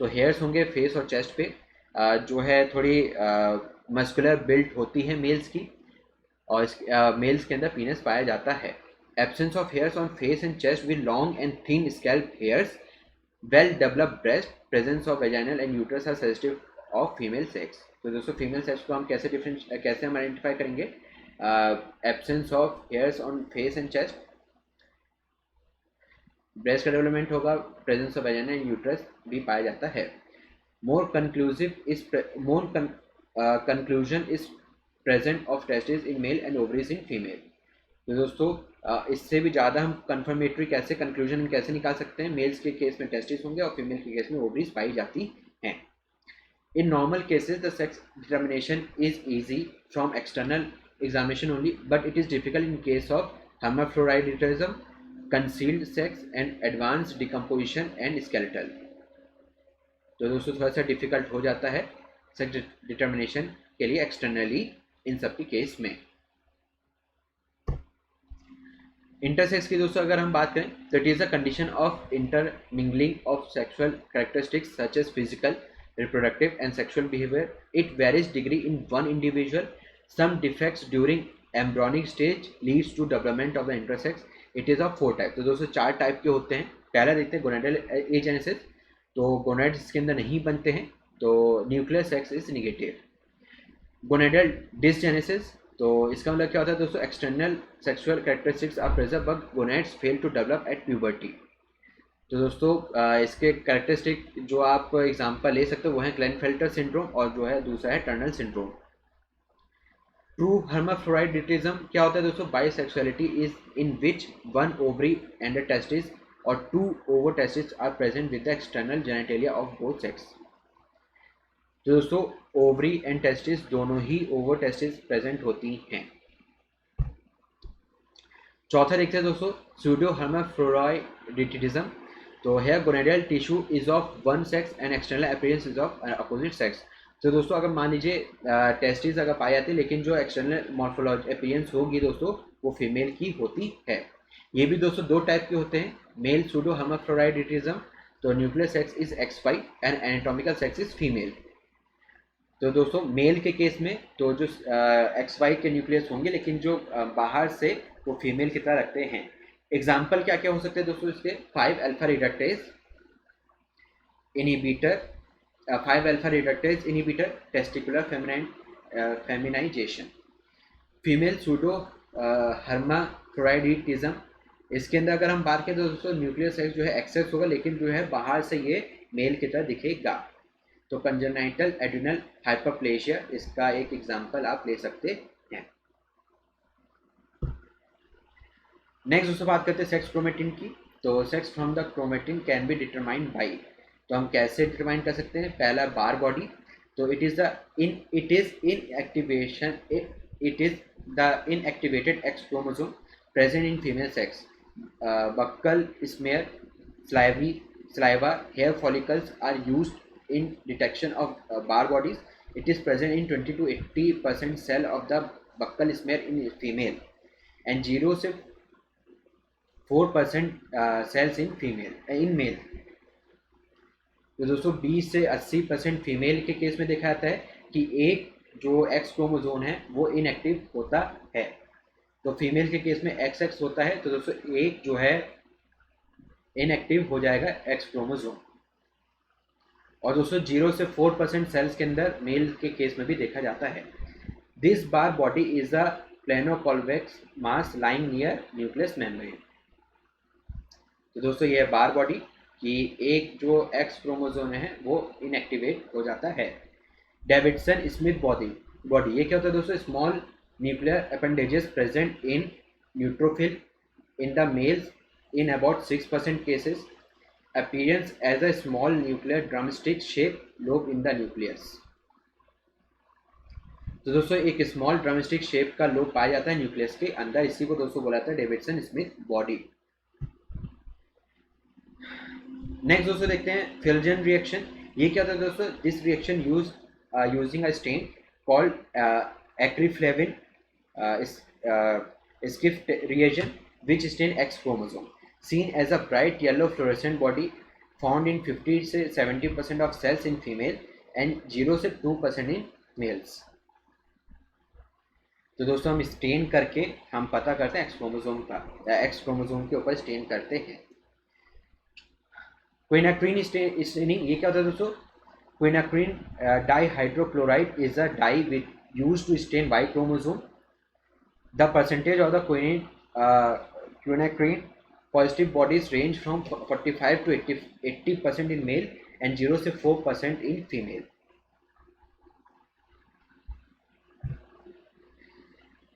तो हेयर्स होंगे फेस और चेस्ट पे, जो है थोड़ी मस्कुलर बिल्ड होती है मेल्स की, और मेल्स के अंदर पीनस पाया जाता है। Absence of hairs on face and chest with long and thin scalp hairs, well developed breast, presence of vaginal and uterus are suggestive of female sex. तो दोस्तों फीमेल सेक्स को हम कैसे हम आइडेंटिफाई करेंगे? Absence of hairs on face and chest, breast का development होगा, presence of vagina and uterus भी पाया जाता है। More conclusion is present of testis in male and ovaries in female. तो दोस्तों इससे भी ज़्यादा हम कंफर्मेटरी कंक्लूजन कैसे निकाल सकते हैं? मेल्स के केस में टेस्टिस होंगे और फीमेल के केस में ओवरीज पाई जाती हैं। In normal cases the sex determination is easy from external examination only, but it is difficult in case of hermaphroditism, concealed sex and advanced decomposition and skeletal। तो दोस्तों थोड़ा सा डिफिकल्ट हो जाता है सेक्स डिटर्मिनेशन के लिए एक्सटर्नली इन सब के केस में। इंटरसेक्स की दोस्तों अगर हम बात करें तो it is a condition of intermingling of sexual characteristics such as physical, reproductive and sexual behavior. It varies degree in one individual. Some defects during embryonic stage leads to development of the intersex. It is of 4 type। तो दोस्तों 4 type के होते हैं। पहला देखते हैं gonadal agenesis. तो gonads इसके अंदर नहीं बनते हैं, तो nuclear sex is negative. Gonadal dysgenesis, तो इसका मतलब क्या होता है दोस्तों? External sexual characteristics are present but gonads fail to develop at puberty. तो दोस्तों इसके कैरेक्टरिस्टिक जो आप एग्जांपल ले सकते हो वो है क्लेनफेल्टर सिंड्रोम और जो है दूसरा है टर्नल सिंड्रोम। ट्रू hermaphroditism क्या होता है दोस्तों? Bisexuality is in which one ovary and a testis और 2 ovary testis are present with the external genitalia of both sex. तो दोस्तों ओवरी एंड टेस्टिस दोनों ही ओवर टेस्टिस प्रेजेंट होती हैं। चौथा देखते हैं दोस्तों सूडो hermaphroditism। तो here gonadal tissue is of one sex and external appearance is of opposite sex. तो दोस्तों अगर मान लीजिए टेस्टिस अगर पाई जाती है लेकिन जो एक्सटर्नल मॉर्फोलॉजी अपीयरेंस होगी दोस्तों वो फीमेल की होती है। ये भी दोस्तों 2 टाइप के होते हैं। मेल सूडो hermaphroditism, तो nuclear sex is XY and anatomical sex is female. तो दोस्तों मेल के केस में तो जो XY के न्यूक्लियस होंगे लेकिन जो बाहर से वो फीमेल की तरह रखते हैं। एग्जाम्पल क्या क्या हो सकते हैं दोस्तों इसके? 5 alpha reductase inhibitor, 5 alpha reductase inhibitor, testicular feminization. Female pseudo hermaphroditism, इसके अंदर अगर हम बात करें तो दोस्तों न्यूक्लियर सेक्स जो है एक्सेस होगा लेकिन जो है बाहर से ये मेल की तरह दिखेगा। तो कंजेनाइटल एड्रिनल हाइपरप्लेशिया इसका एक एग्जाम्पल आप ले सकते हैं। नेक्स्ट दोस्तों बात करते हैं सेक्स क्रोमेटिन की। तो sex from the chromatin can be determined by, तो हम कैसे डिटरमाइन कर सकते हैं? पहला बार बॉडी, तो it is the inactivated X chromosome present in female sex. Buccal smear, saliva, hair follicles are used in detection of bar bodies. It is present in 20 to 80% cell of the buccal smear in female and 0 से 4% cells in male। तो दोस्तों 20 से 80% female के case में देखा जाता है कि एक जो एक्स क्रोमोसोम है वो इनएक्टिव होता है। तो फीमेल के केस में XX होता है, तो दोस्तों एक जो है इनएक्टिव हो जाएगा एक्स क्रोमोसोम। और दोस्तों 0 से 4% सेल्स के अंदर मेल के केस में भी देखा जाता है। This Barr body is a planoconvex mass lying near nucleus membrane. तो दोस्तों ये बार बॉडी कि एक जो एक्स क्रोमोसोम है वो इनएक्टिवेट हो जाता है। डेविडसन स्मिथ बॉडी ये क्या होता है दोस्तों? Small nuclear appendages present in neutrophil in the mails in about 6% cases, appearance as a small nuclear drumstick shaped lobe in the nucleus। तो दोस्तों एक स्मॉल ड्रमस्टिक शेप का लोब पाया जाता है न्यूक्लियस के अंदर, इसी को दोस्तों बोला जाता है डेविडसन स्मिथ बॉडी। नेक्स्ट दोस्तों देखते हैं फिल्जन रिएक्शन। ये क्या होता है दोस्तों? This reaction using a stain called acriflavine Schiff reagent which stain X chromosome, seen as a bright yellow fluorescent body found in 50 से 70% of cells in female and 0 से 2% in males। तो दोस्तों हम स्टेन करके हम पता करते हैं एक्स क्रोमोसोम का, एक्स क्रोमोसोम के ऊपर स्टेन करते हैं। क्विनाक्रीन स्टेनिंग ये क्या होता है दोस्तों? Quinacrine dihydrochloride is a dye which use to stain Y chromosome. The percentage of the quinacrine positive bodies range from 45 to 80% in male and 0 से 4% in female.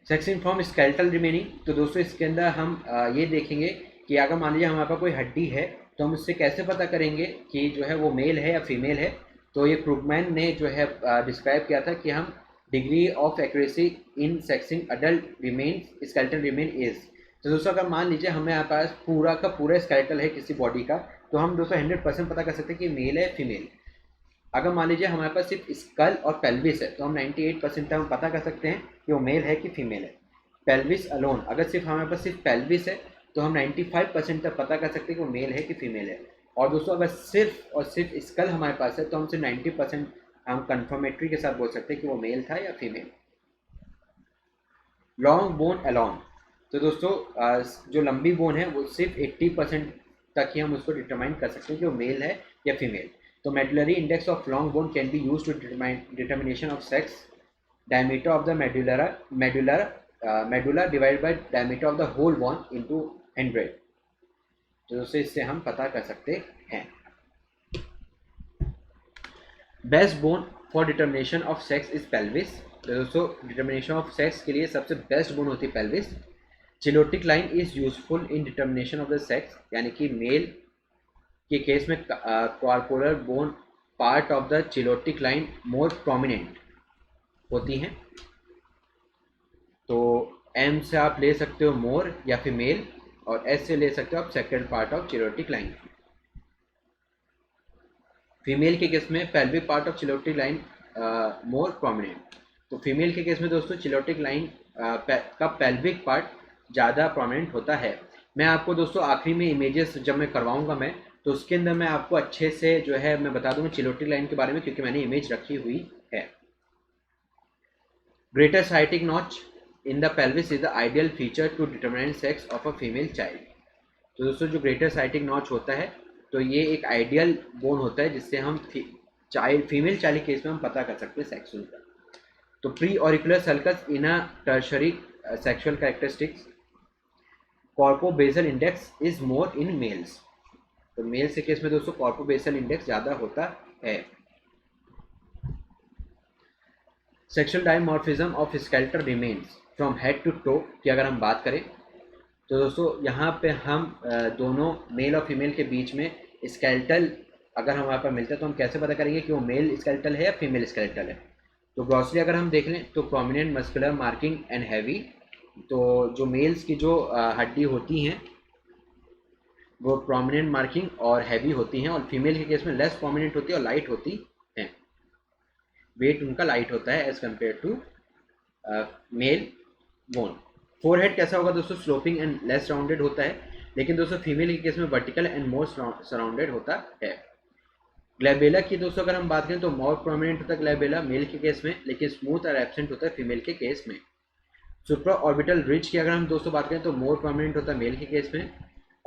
Section from skeletal remaining. तो दोस्तों इसके अंदर हम ये देखेंगे कि अगर मान लीजिए हमारे पास कोई हड्डी है तो हम उससे कैसे पता करेंगे कि जो है वो मेल है या फीमेल है. तो ये क्रूगमैन ने जो है डिस्क्राइब किया था कि हम degree of accuracy in sexting adult remains skeletal remain is. तो दोस्तों अगर मान लीजिए हमें पास पूरा का पूरा स्केलेटल है किसी बॉडी का, तो हम दोस्तों 100% पता कर सकते हैं कि मेल है फीमेल. अगर मान लीजिए हमारे पास सिर्फ स्कल और पेल्विस है तो हम 98% तक हम पता कर सकते हैं कि वो मेल है कि फीमेल है. पेल्विस अलोन, अगर सिर्फ हमारे पास सिर्फ पेल्विस है तो हम 95% तक पता कर सकते हैं कि वो मेल है कि फीमेल है. और दोस्तों अगर सिर्फ और सिर्फ स्कल हमारे पास है तो हम सिर्फ 90% हम कन्फर्मेटरी के साथ बोल सकते हैं कि वो मेल था या फीमेल. Long bone alone. तो दोस्तों जो लंबी बोन है वो सिर्फ 80% तक ही हम उसको डिटरमाइन कर सकते हैं कि वो मेल है या फीमेल. तो medullary index of long bone can be use to determination of sex. Diameter of the medulla divide by diameter of the whole bone into 100. तो दोस्तों इससे हम पता कर सकते हैं. Best bone for determination of sex is pelvis. तो दोस्तों डिटर्मिनेशन ऑफ सेक्स के लिए सबसे बेस्ट बोन होती है pelvis. Chilotic line is useful in determination of the sex, यानी कि मेल के केस में corporal bone part of the chilotic line more prominent होती हैं. तो एम से आप ले सकते हो मोर या फीमेल, और एस से ले सकते हो आप second part of chilotic line. Female के केस में pelvic part of chilotic line more prominent. तो फीमेल के केस में दोस्तों चिलोटिक लाइन का पेल्विक पार्ट ज़्यादा प्रोमिनेंट होता है. मैं आपको दोस्तों आखिरी में इमेजेस जब मैं करवाऊंगा मैं, तो उसके अंदर मैं आपको अच्छे से जो है मैं बता दूंगा चिलोटिक लाइन के बारे में, क्योंकि मैंने इमेज रखी हुई है. Greater sciatic notch in the pelvis is the ideal feature to determine sex of a female child. तो दोस्तों जो ग्रेटर साइटिक नॉच होता है तो ये एक आइडियल बोन होता है जिससे हम फीमेल चाइल्ड केस में हम पता कर सकते हैं सेक्स उनका. तो pre auricular sulcus in a tertiary sexual characteristics. Corpobasal index is more in males. तो मेल्स के केस में दोस्तों कॉर्पोबेसल इंडेक्स ज़्यादा होता है. Sexual dimorphism of skeletal remains from head to toe की अगर हम बात करें तो दोस्तों यहाँ पे हम दोनों मेल और फीमेल के बीच में स्केलेटल अगर हमारे पास मिलता है तो हम कैसे पता करेंगे कि वो मेल स्केलेटल है या फीमेल स्केलेटल है. तो ग्रॉसली अगर हम देख लें तो prominent muscular marking and heavy. तो जो मेल्स की जो हड्डी होती हैं वो प्रोमिनेंट मार्किंग और हैवी होती हैं, और फीमेल के केस में लेस प्रोमिनेंट होती है और लाइट होती हैं. वेट उनका लाइट होता है as compared to male bone. Forehead कैसा होगा दोस्तों, स्लोपिंग एंड लेस राउंडेड होता है, लेकिन दोस्तों फीमेल के केस में वर्टिकल एंड मोर सराउंडेड होता है. ग्लैबेला की दोस्तों अगर हम बात करें तो मोर प्रोमिनेंट होता है ग्लैबेला मेल के केस में, लेकिन स्मूथ और एब्सेंट होता है फीमेल के केस में. सुप्रा ऑर्बिटल रिज की अगर हम दोस्तों बात करें तो मोर प्रोमिनेंट होता है मेल के केस में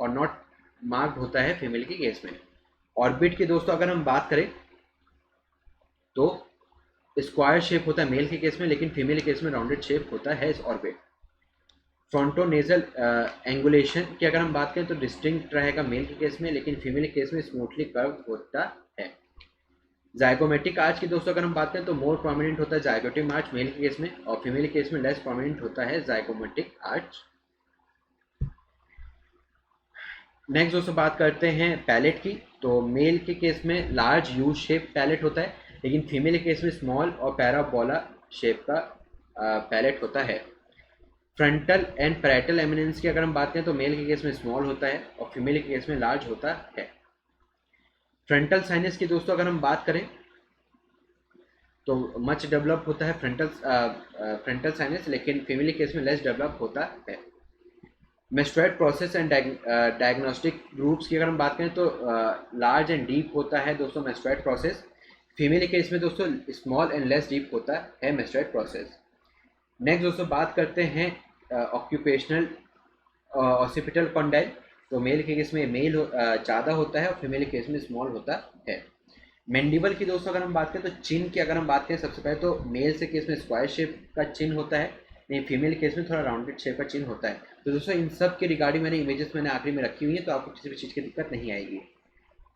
और नॉट मार्क्ड होता है फीमेल के केस में. ऑर्बिट की दोस्तों अगर हम बात करें तो स्क्वायर शेप होता है मेल के केस में, लेकिन फीमेल के केस में राउंडेड शेप होता है इस ऑर्बिट. फ्रंटोनेजल एंगुलेशन की अगर हम बात करें तो डिस्टिंक्ट रहेगा मेल के केस में, लेकिन फीमेल के केस में स्मूथली कर्व होता है. जाइगोमेटिक आर्च की दोस्तों अगर हम बात करें तो मोर प्रोमिनेंट होता है जाइगोटिक आर्च मेल के केस में, और फीमेल के केस में लेस प्रोमिनेंट होता है जाइगोमेटिक आर्च. नेक्स्ट दोस्तों बात करते हैं पैलेट की. तो मेल के केस में लार्ज यू शेप पैलेट होता है, लेकिन फीमेल के केस में स्मॉल और पैराबोला शेप का पैलेट होता है. फ्रंटल एंड पैरेटल एमिनेंस की अगर हम बात करें तो मेल के केस में स्मॉल होता है और फीमेल के केस में लार्ज होता है. फ्रंटल साइनस की दोस्तों अगर हम बात करें तो मच डेवलप होता है फ्रंटल साइनस, लेकिन फीमेल के केस में लेस डेवलप होता है. मेस्ट्रुएट प्रोसेस एंड डायग्नोस्टिक ग्रुप्स की अगर हम बात करें तो लार्ज एंड डीप होता है दोस्तों मेस्ट्रुएट प्रोसेस. फीमेल के केस में दोस्तों स्मॉल एंड लेस डीप होता है मेस्ट्रुएट प्रोसेस. नेक्स्ट दोस्तों बात करते हैं ऑक्यूपेशनल ऑसिपिटल कॉन्डाइल. तो मेल के केस में मेल ज़्यादा होता है और फीमेल के केस में स्मॉल होता है. मैंडिबल की दोस्तों अगर हम बात करें तो चिन की अगर हम बात करें सबसे पहले तो मेल से केस में स्क्वायर शेप का चिन होता है, नहीं फीमेल केस में थोड़ा राउंडेड शेप का चिन होता है। तो दोस्तों इन सब के रिगार्डिंग मैंने इमेजेस मैंने आखिरी में रखी हुई है, तो आपको किसी भी चीज़ की दिक्कत नहीं आएगी।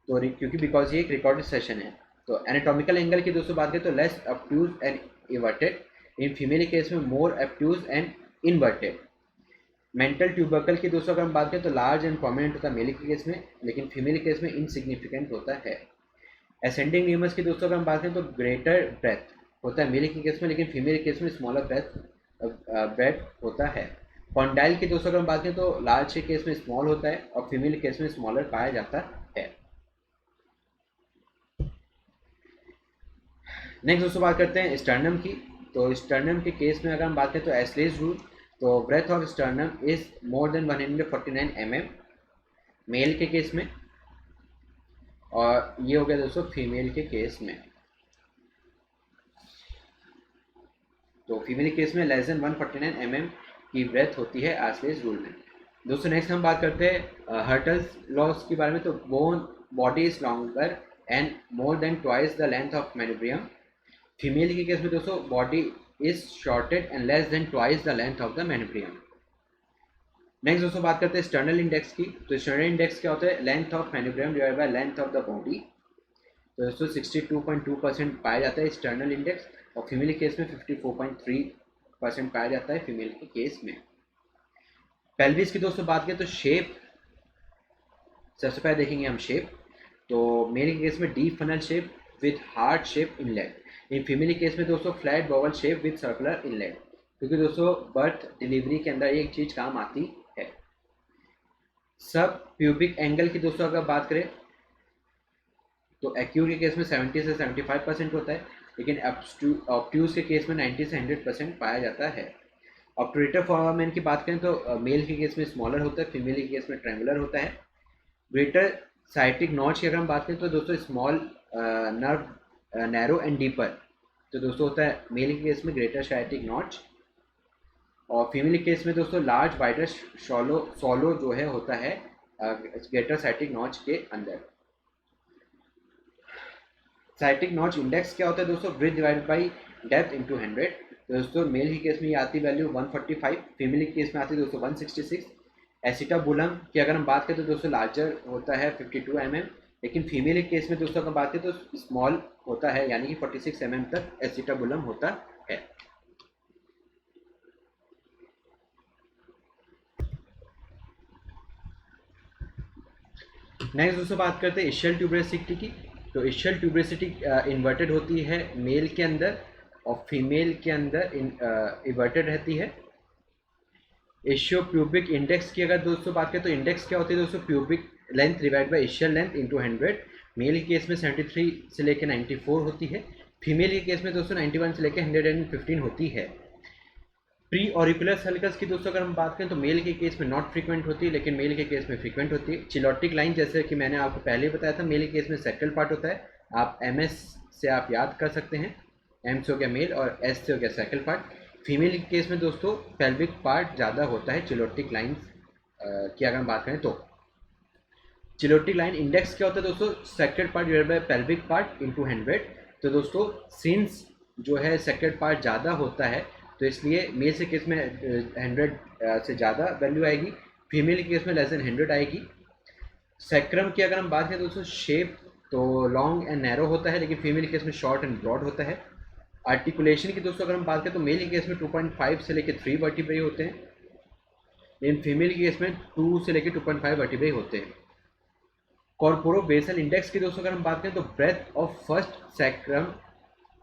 तो क्योंकि बिकॉज ये एक रिकॉर्डेड सेशन है। तो एनाटॉमिकल एंगल की दोस्तों बात करें तो less obtuse and everted, in female case में more obtuse and inverted. Mental tubercle की दोस्तों अगर हम बात करें तो लार्ज एंड प्रोमिनेंट होता है मेल के केस में, लेकिन फीमेल केस में इनसिग्निफिकेंट होता है। असेंडिंग न्यूमस की दोस्तों अगर हम बात करें तो ग्रेटर ब्रेथ होता है मेल के केस में, लेकिन फीमेल केस में स्मॉलर ब्रेथ होता है। कॉन्डाइल की दोस्तों अगर हम बात करें तो लार्ज के केस में स्मॉल होता है और फीमेल केस में स्मॉलर पाया जाता है। नेक्स्ट दोस्तों बात करते हैं स्टर्नम की। तो स्टर्नम के केस में अगर हम बात करें तो एस्लेज रूल, तो breadth of sternum is more than 149 mm male के केस में, और ये हो गया दोस्तों फीमेल के केस में। तो फीमेल केस में लेस देन 149 mm की ब्रेथ होती है एस्लेज रूल में। दोस्तों नेक्स्ट हम बात करते हैं हर्टल्स लॉस के बारे में। तो bone body is longer and more than twice the length of manubrium. Female के केस में दोस्तों body is shorted and less than twice the length of the manubrium. Next दोस्तों बात करते हैं स्टर्नल इंडेक्स की। तो स्टर्नल इंडेक्स क्या होता है? Length of manubrium divide by length of the body. तो दोस्तों 62.2% पाया जाता है स्टर्नल इंडेक्स, और फीमेल केस में 54.3% पाया जाता है फीमेल के केस में। पेल्विस की दोस्तों बात करें तो शेप सबसे पहले देखेंगे हम शेप। तो मेल के केस में deep funnel shape with heart shape inlet, in female case में दोस्तों flat bowl shape with circular inlet, क्योंकि दोस्तों बर्थ डिलीवरी के अंदर एक चीज काम आती है। सब प्यूबिक एंगल की दोस्तों अगर बात करें तो एक्यूट के केस में 70 से 75% होता है, लेकिन ऑब्ट्यूज के केस में 90 से 100% पाया जाता है। ऑब्टरेटर फोरामेन की बात करें तो मेल के केस में स्मॉलर होता है, फीमेल के केस में ट्रायंगुलर होता है। ग्रेटर साइटिक नॉच की अगर हम बात करें तो दोस्तों small nerve narrow and deeper, तो दोस्तों होता है मेल के केस में ग्रेटर साइटिक नॉच, और फीमेल के केस में दोस्तों लार्ज वाइडर सोलो जो है होता है ग्रेटर साइटिक नॉच के अंदर। साइटिक नॉच इंडेक्स क्या होता है दोस्तों? Breadth divided by depth into 100। तो दोस्तों मेल के केस में ये आती वैल्यू 145, फीमेल के केस में आती है दोस्तों 166। एसिटाबुलम की अगर हम बात करें तो दोस्तों लार्जर होता है 52 mm, लेकिन फीमेल के केस में दोस्तों अगर बात करें तो स्मॉल होता है, यानी कि 46 mm तक एसिटाबुलम होता है। नेक्स्ट दोस्तों बात करते हैं इशियल ट्यूबरेसिटी की। तो इशियल ट्यूबरेसिटी इन्वर्टेड होती है मेल के अंदर, और फीमेल के अंदर इन्वर्टेड रहती है। एशियो प्यूबिक इंडेक्स की अगर दोस्तों बात करें तो इंडेक्स क्या होती है दोस्तों? Pubic length divide by ischial length into 100। Male के केस में 73 से लेकर 94 होती है, फीमेल के केस में दोस्तों 91 से लेकर 115 होती है। प्री ऑरिकुलर सर्कल्स की दोस्तों अगर हम बात करें तो मेल के केस में नॉट फ्रीक्वेंट होती है, लेकिन मेल के केस में फ्रीक्वेंट होती है। चिलोटिक लाइन जैसे कि मैंने आपको पहले बताया था, मेल के केस में सेक्टल पार्ट होता है, आप MS से आप याद कर सकते हैं, M से हो गया मेल और S से हो गया सेक्टल पार्ट। फीमेल के केस में दोस्तों पेल्विक पार्ट ज़्यादा होता है चिलोटिक लाइन की अगर हम बात करें तो। चिलोटिक लाइन इंडेक्स क्या होता है दोस्तों? Sected part divided by pelvic part into 100। तो दोस्तों सिंस जो है सेक्टेड पार्ट ज़्यादा होता है, तो इसलिए मेल के केस में 100 से ज़्यादा वैल्यू आएगी, फीमेल के केस में लेस देन 100 आएगी। सेक्रम की अगर हम बात करें दोस्तों शेप तो लॉन्ग एंड नैरो होता है, लेकिन फीमेल के केस में शॉर्ट एंड ब्रॉड होता है। आर्टिकुलेशन की दोस्तों अगर हम बात करें तो मेल के केस में 2.5 से लेकर 3 वर्टिब्रे होते हैं, लेकिन फीमेल के केस में 2 से लेकर 2.5 वर्टिब्रे होते हैं। कॉर्पोरो बेसल इंडेक्स की दोस्तों अगर हम बात करें तो breadth of first sacrum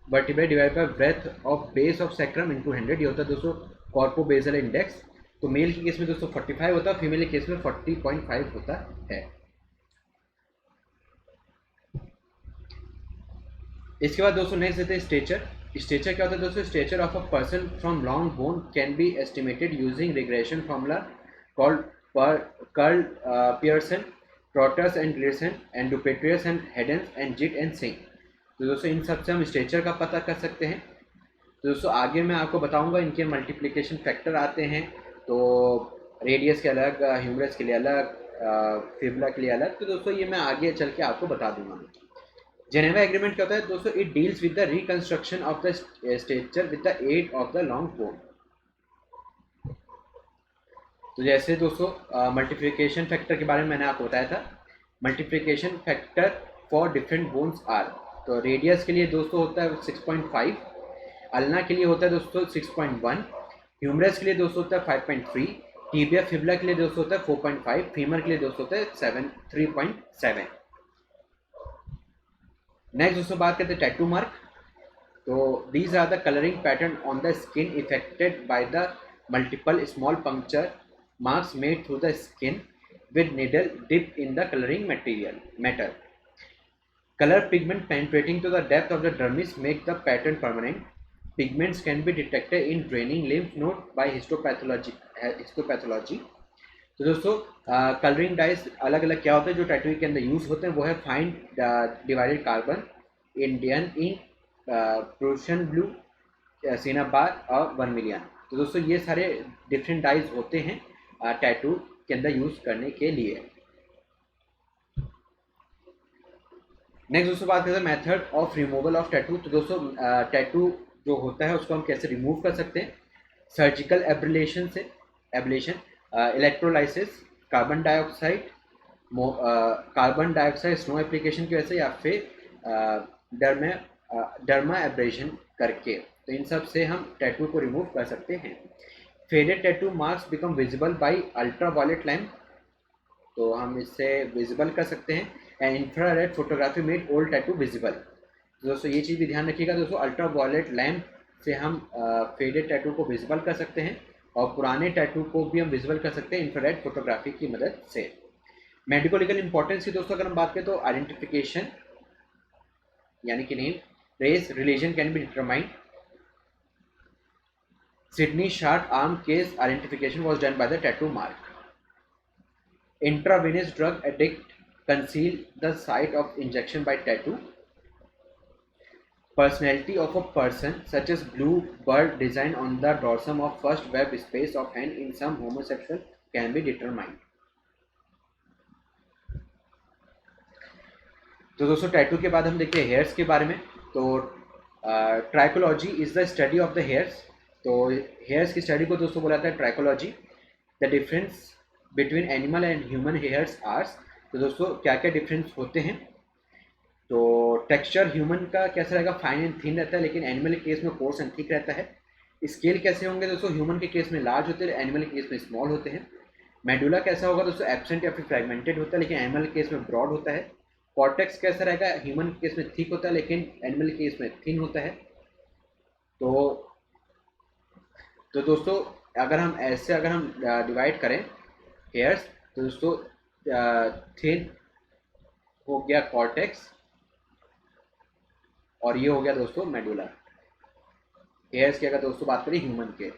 vertebrae divide by breadth of base of sacrum into 100, ये होता है दोस्तों कॉर्पो बेसल इंडेक्स। तो मेल के केस में दोस्तों 45 होता है, फीमेल के केस में 40.5 होता है। इसके बाद दोस्तों नेक्स्ट देते हैं स्टेचर। स्टेचर क्या होता है दोस्तों? Stature of a person from long bone can be estimated using regression formula called Karl Pearson, Trotters and Gleason and Dupertuis and Haddens and Jit and Singh. तो दोस्तों इन सबसे हम स्टेचर का पता कर सकते हैं। तो दोस्तों आगे मैं आपको बताऊंगा इनके मल्टीप्लिकेशन फैक्टर आते हैं, तो रेडियस के अलग, ह्यूमरस के लिए अलग, फिबुला के लिए अलग। तो दोस्तों ये मैं आगे चल के आपको बता दूंगा। जेनेवा एग्रीमेंट क्या होता है दोस्तों? It deals with the reconstruction of the structure with the aid of the long bone. तो जैसे दोस्तों मल्टीप्लिकेशन फैक्टर के बारे में मैंने आपको बताया था, multiplication factor for different bones are, तो रेडियस के लिए दोस्तों होता है 6.5, अल्ना के लिए होता है दोस्तों 6.1, ह्यूमरस के लिए दोस्तों होता है 5.3, टीबिया फिबुला के लिए दोस्तों होता है 4.5, फीमर के लिए दोस्तों होता है 3.7। नेक्स्ट दोस्तों बात करते हैं टैटू मार्क। तो these are the colouring pattern on the skin effected by the multiple small puncture marks made through the skin with needle dipped in the coloring matter. Color pigment penetrating to the depth of the dermis make the pattern permanent. Pigments can be detected in draining lymph node by histopathology. तो दोस्तों colouring dies अलग अलग क्या होता है जो tattoo के अंदर यूज होते हैं, वो है fine divided carbon, Indian ink, Prussian blue, cinnabar और वर्मिलियन। तो दोस्तों ये सारे डिफरेंट डाइज होते हैं टैटू के अंदर यूज करने के लिए। नेक्स्ट दोस्तों बात करते हैं method of removal of tattoo. तो दोस्तों टैटू जो होता है उसको हम कैसे रिमूव कर सकते हैं? सर्जिकल एब्रिलेशन से, ablation, electrolysis, carbon dioxide snow application की वजह से, या फिर डर्मा एब्रेशन करके। तो इन सब से हम टैटू को रिमूव कर सकते हैं। Faded tattoo marks become visible by ultraviolet lamp, तो हम इससे विजिबल कर सकते हैं। And infrared photography made old tattoo visible. तो दोस्तों ये चीज़ भी ध्यान रखिएगा दोस्तों, अल्ट्रावायलेट लैम्प से हम फेडेड टैटू को विजिबल कर सकते हैं और पुराने टैटू को भी हम विजिबल कर सकते हैं इंफ्रारेड फोटोग्राफी की मदद से। मेडिको लीगल इंपॉर्टेंस की दोस्तों अगर हम बात करें तो आइडेंटिफिकेशन यानी कि name, race, religion can be determined. Sydney short arm case identification was done by the tattoo mark. Intravenous drug addict conceal the site of injection by tattoo. Personality of a person such as blue bird design on the dorsum of first web space of hand in some homosexual can be determined. तो दोस्तों tattoo के बाद हम देखते हैं hairs के बारे में। तो trichology is the study of the hairs. तो हेयर्स की स्टडी को दोस्तों बोला जाता है trichology. The difference between animal and human hairs are. तो दोस्तों क्या क्या डिफरेंस होते हैं? तो टेक्सचर ह्यूमन का कैसा रहेगा? फाइन एंड थिन रहता है, लेकिन एनिमल के केस में कोर्स एंड थिक रहता है। स्केल कैसे होंगे दोस्तों? ह्यूमन के केस में लार्ज होते हैं, एनिमल के केस में स्मॉल होते हैं। मेडुला कैसा होगा दोस्तों? एब्सेंट या फिर फ्रेगमेंटेड होता है, लेकिन एनिमल के केस में ब्रॉड होता है। कॉर्टेक्स कैसा रहेगा? ह्यूमन के केस में थिक होता है, लेकिन एनिमल के केस में थिन होता है। तो दोस्तों अगर हम डिवाइड करें हेयर्स, तो दोस्तों थिन हो गया कॉर्टेक्स और ये हो गया दोस्तों मेडुला। हेयर्स की अगर दोस्तों बात करें ह्यूमन के,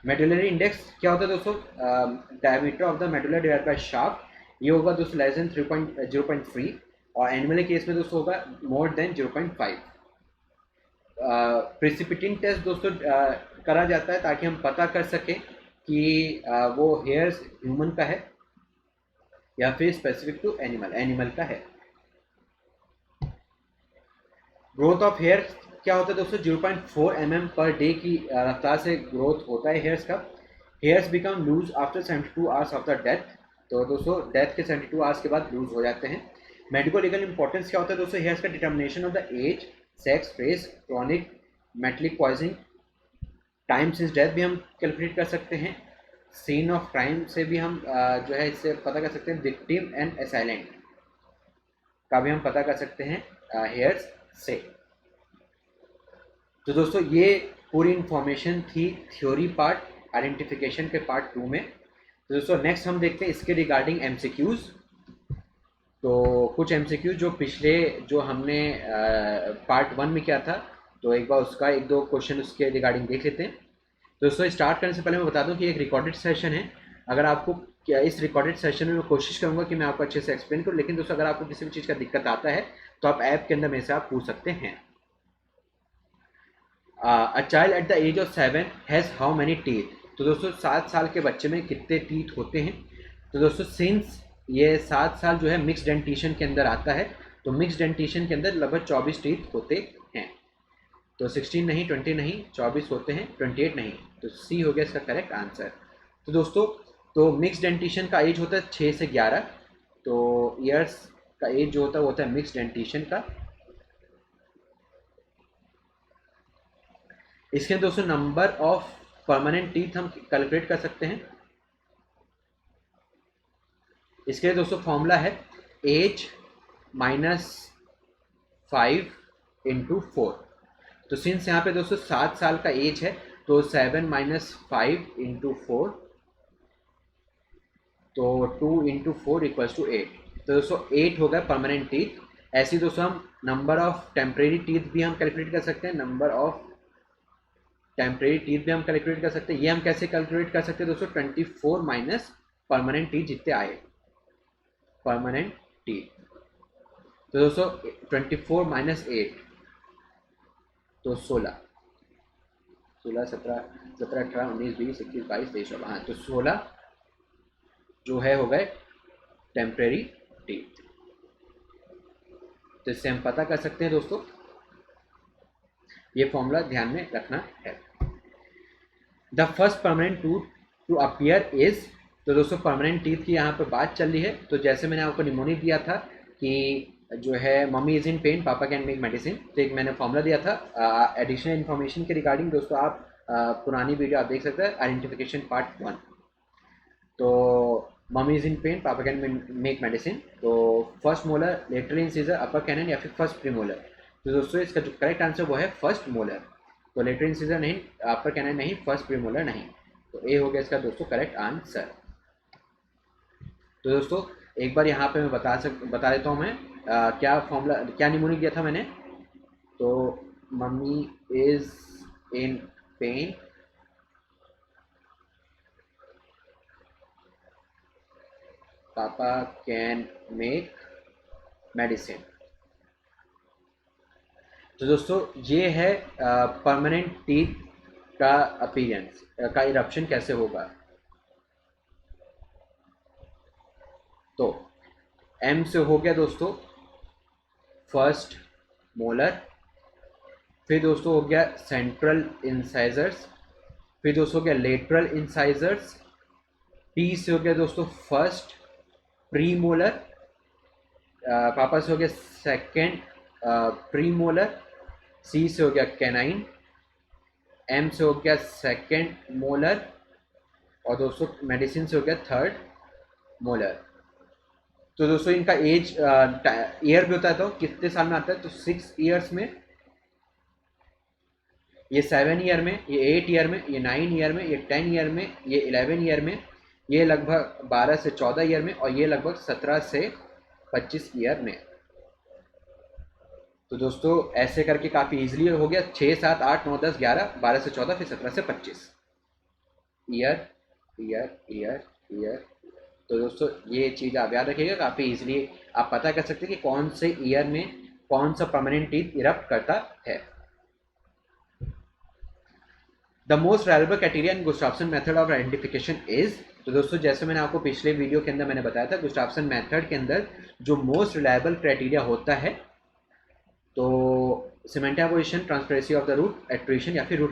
मेडुलरी इंडेक्स क्या होता है दोस्तों? Diameter of the medulla divided by shaft, ये होगा दोस्तों लेस देन 0.3 और एनिमल के केस में दोस्तों होगा मोर देन 0.5। प्रेसिपिटेंट टेस्ट दोस्तों करा जाता है ताकि हम पता कर सकें कि वो हेयर्स ह्यूमन का है या फिर स्पेसिफिक टू एनिमल का है। ग्रोथ ऑफ हेयर क्या होता है दोस्तों? 0.4 mm पर डे की रफ्तार से ग्रोथ होता है हेयर्स का। Hairs become loose after 72 hours of the death. तो दोस्तों डेथ के 72 आवर्स के बाद लूज हो जाते हैं। मेडिको लीगल इंपॉर्टेंस क्या होता है दोस्तों? हेयर्स का determination of the age, sex, race, chronic metallic poisoning, time since death भी हम कैलकुलेट कर सकते हैं। सीन ऑफ क्राइम से भी हम जो है इससे पता कर सकते हैं। विक्टिम एंड असाइलेंट का भी हम पता कर सकते हैं हेयर्स से। तो दोस्तों ये पूरी इंफॉर्मेशन थी थ्योरी पार्ट आइडेंटिफिकेशन के पार्ट 2 में। तो दोस्तों नेक्स्ट हम देखते हैं इसके रिगार्डिंग एमसीक्यूज। तो कुछ एमसीक्यू जो हमने पार्ट 1 में किया था, तो एक बार उसका 1-2 क्वेश्चन उसके रिगार्डिंग देख लेते हैं। दोस्तों स्टार्ट करने से पहले मैं बता दूं कि एक रिकॉर्डेड सेशन है। अगर आपको क्या इस रिकॉर्डेड सेशन में मैं कोशिश करूंगा कि मैं आपको अच्छे से एक्सप्लेन करूं, लेकिन दोस्तों अगर आपको किसी भी चीज़ का दिक्कत आता है तो आप ऐप के अंदर मेरे से आप पूछ सकते हैं। A child at the age of 7 has how many teeth. तो दोस्तों 7 साल के बच्चे में कितने टीथ होते हैं? तो दोस्तों सिंस ये 7 साल जो है मिक्स डेंटिशन के अंदर आता है। तो मिक्स डेंटिशन के अंदर लगभग 24 टीथ होते हैं। तो 16 नहीं, 20 नहीं, 24 होते हैं, 28 नहीं। तो सी हो गया इसका करेक्ट आंसर। तो दोस्तों, तो मिक्स डेंटिशन का एज होता है 6 से 11। तो ईयर्स का एज जो होता है वो होता है मिक्स डेंटिशन का। इसके दोस्तों नंबर ऑफ परमानेंट टीथ हम कैलकुलेट कर सकते हैं। इसके लिए दोस्तों फॉर्मूला है एज -5 × 4। तो सिंस यहाँ पे दोस्तों 7 साल का एज है, तो 7 - 5 × 4, तो 2 × 4 = 8। तो दोस्तों 8 हो गया परमानेंट टीथ। ऐसे दोस्तों हम नंबर ऑफ टेम्परेरी टीथ भी हम कैलकुलेट कर सकते हैं। नंबर ऑफ टेम्परेरी टीथ भी हम कैलकुलेट कर सकते हैं। ये हम कैसे कैलकुलेट कर सकते हैं दोस्तों, 24 माइनस परमानेंट टीथ जितने आए, परमानेंट टीथ। तो दोस्तों 24 - 8, तो 16, 17, 18, 19, 20, 21, 22, 23, हाँ, तो 16 जो है हो गए टेम्परेरी टीथ। तो इससे हम पता कर सकते हैं दोस्तों, ये फॉर्मूला ध्यान में रखना है। The first permanent tooth to appear is. तो दोस्तों परमानेंट टीथ की यहाँ पर बात चल रही है। तो जैसे मैंने आपको निमोनिक दिया था कि जो है मम्मी इज इन पेन, पापा कैन मेक मेडिसिन, तो एक मैंने फॉर्मूला दिया था एडिशनल इन्फॉर्मेशन के रिगार्डिंग। दोस्तों आप पुरानी वीडियो आप देख सकते हैं, आइडेंटिफिकेशन पार्ट 1। तो मम्मी इज इन पेन, पापा कैन मेक मेडिसिन। तो फर्स्ट मोलर, लेटरल इंसिजर, अपर कैनन या फिर फर्स्ट प्रीमोलर। तो दोस्तों इसका जो करेक्ट आंसर वो है फर्स्ट मोलर। तो लेटरल इंसिजर नहीं, अपर कैनन नहीं, फर्स्ट प्रीमोलर नहीं। तो ए हो गया इसका दोस्तों करेक्ट आंसर। तो दोस्तों एक बार यहाँ पे मैं बता देता हूँ मैं क्या फॉर्मूला, क्या निमोनिक दिया था मैंने। तो मम्मी इज इन पेन, पापा कैन मेक मेडिसिन। तो दोस्तों ये है परमानेंट टीथ का अपीयरेंस का इरप्शन कैसे होगा। तो एम से हो गया दोस्तों फर्स्ट मोलर, फिर दोस्तों हो गया सेंट्रल इंसाइजर्स, फिर दोस्तों हो गया लेटरल इंसाइजर्स, पी से हो गया दोस्तों फर्स्ट प्री मोलर, पापा से हो गया सेकेंड प्री मोलर, सी से हो गया कैनाइन, एम से हो गया सेकेंड मोलर, और दोस्तों मेडिसिन से हो गया थर्ड मोलर। तो दोस्तों इनका एज ईयर भी होता है, तो कितने साल में आता है, तो 6 ईयर्स में, ये 7 ईयर में, ये 8 ईयर में, ये 9 ईयर में, ये 10 ईयर में, ये 11 ईयर में, ये लगभग 12 से 14 ईयर में, और ये लगभग 17 से 25 ईयर में। तो दोस्तों ऐसे करके काफ़ी इजीली हो गया, 6, 7, 8, 9, 10, 11, 12 से 14, फिर 17 से 25 ईयर ईयर ईयर ईयर। तो दोस्तों ये चीज़ आप याद रखिएगा, काफ़ी इजीली आप पता कर सकते हैं कि कौन से ईयर में कौन सा परमानेंट टीथ इरप्ट करता है। The most reliable criteria in Gustafson method of identification is. तो दोस्तों जैसे मैंने आपको पिछले वीडियो के अंदर मैंने बताया था, गुस्टाफ्सन मेथड के अंदर जो मोस्ट रिलायबल क्राइटेरिया होता है, तो cementa position, transparency of the root, attrition या फिर रूट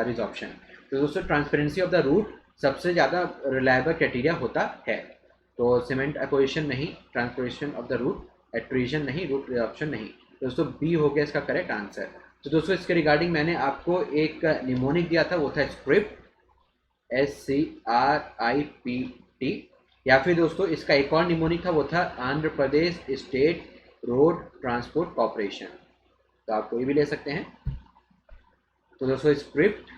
रिजॉर्प्शन। तो दोस्तों ट्रांसपेरेंसी ऑफ द रूट सबसे ज़्यादा रिलायबल क्राइटेरिया होता है। तो सीमेंट अपोजिशन नहीं, transparency of the root, attrition नहीं, रूट रिजॉर्प्शन नहीं। दोस्तों बी हो गया इसका करेक्ट आंसर। तो दोस्तों इसके रिगार्डिंग मैंने आपको एक निमोनिक दिया था, वो था स्क्रिप्ट, SCRIPT, या फिर दोस्तों इसका एक और निमोनिक था, वो था Andhra Pradesh state road transport corporation. तो आप कोई भी ले सकते हैं। तो दोस्तों स्क्रिप्ट,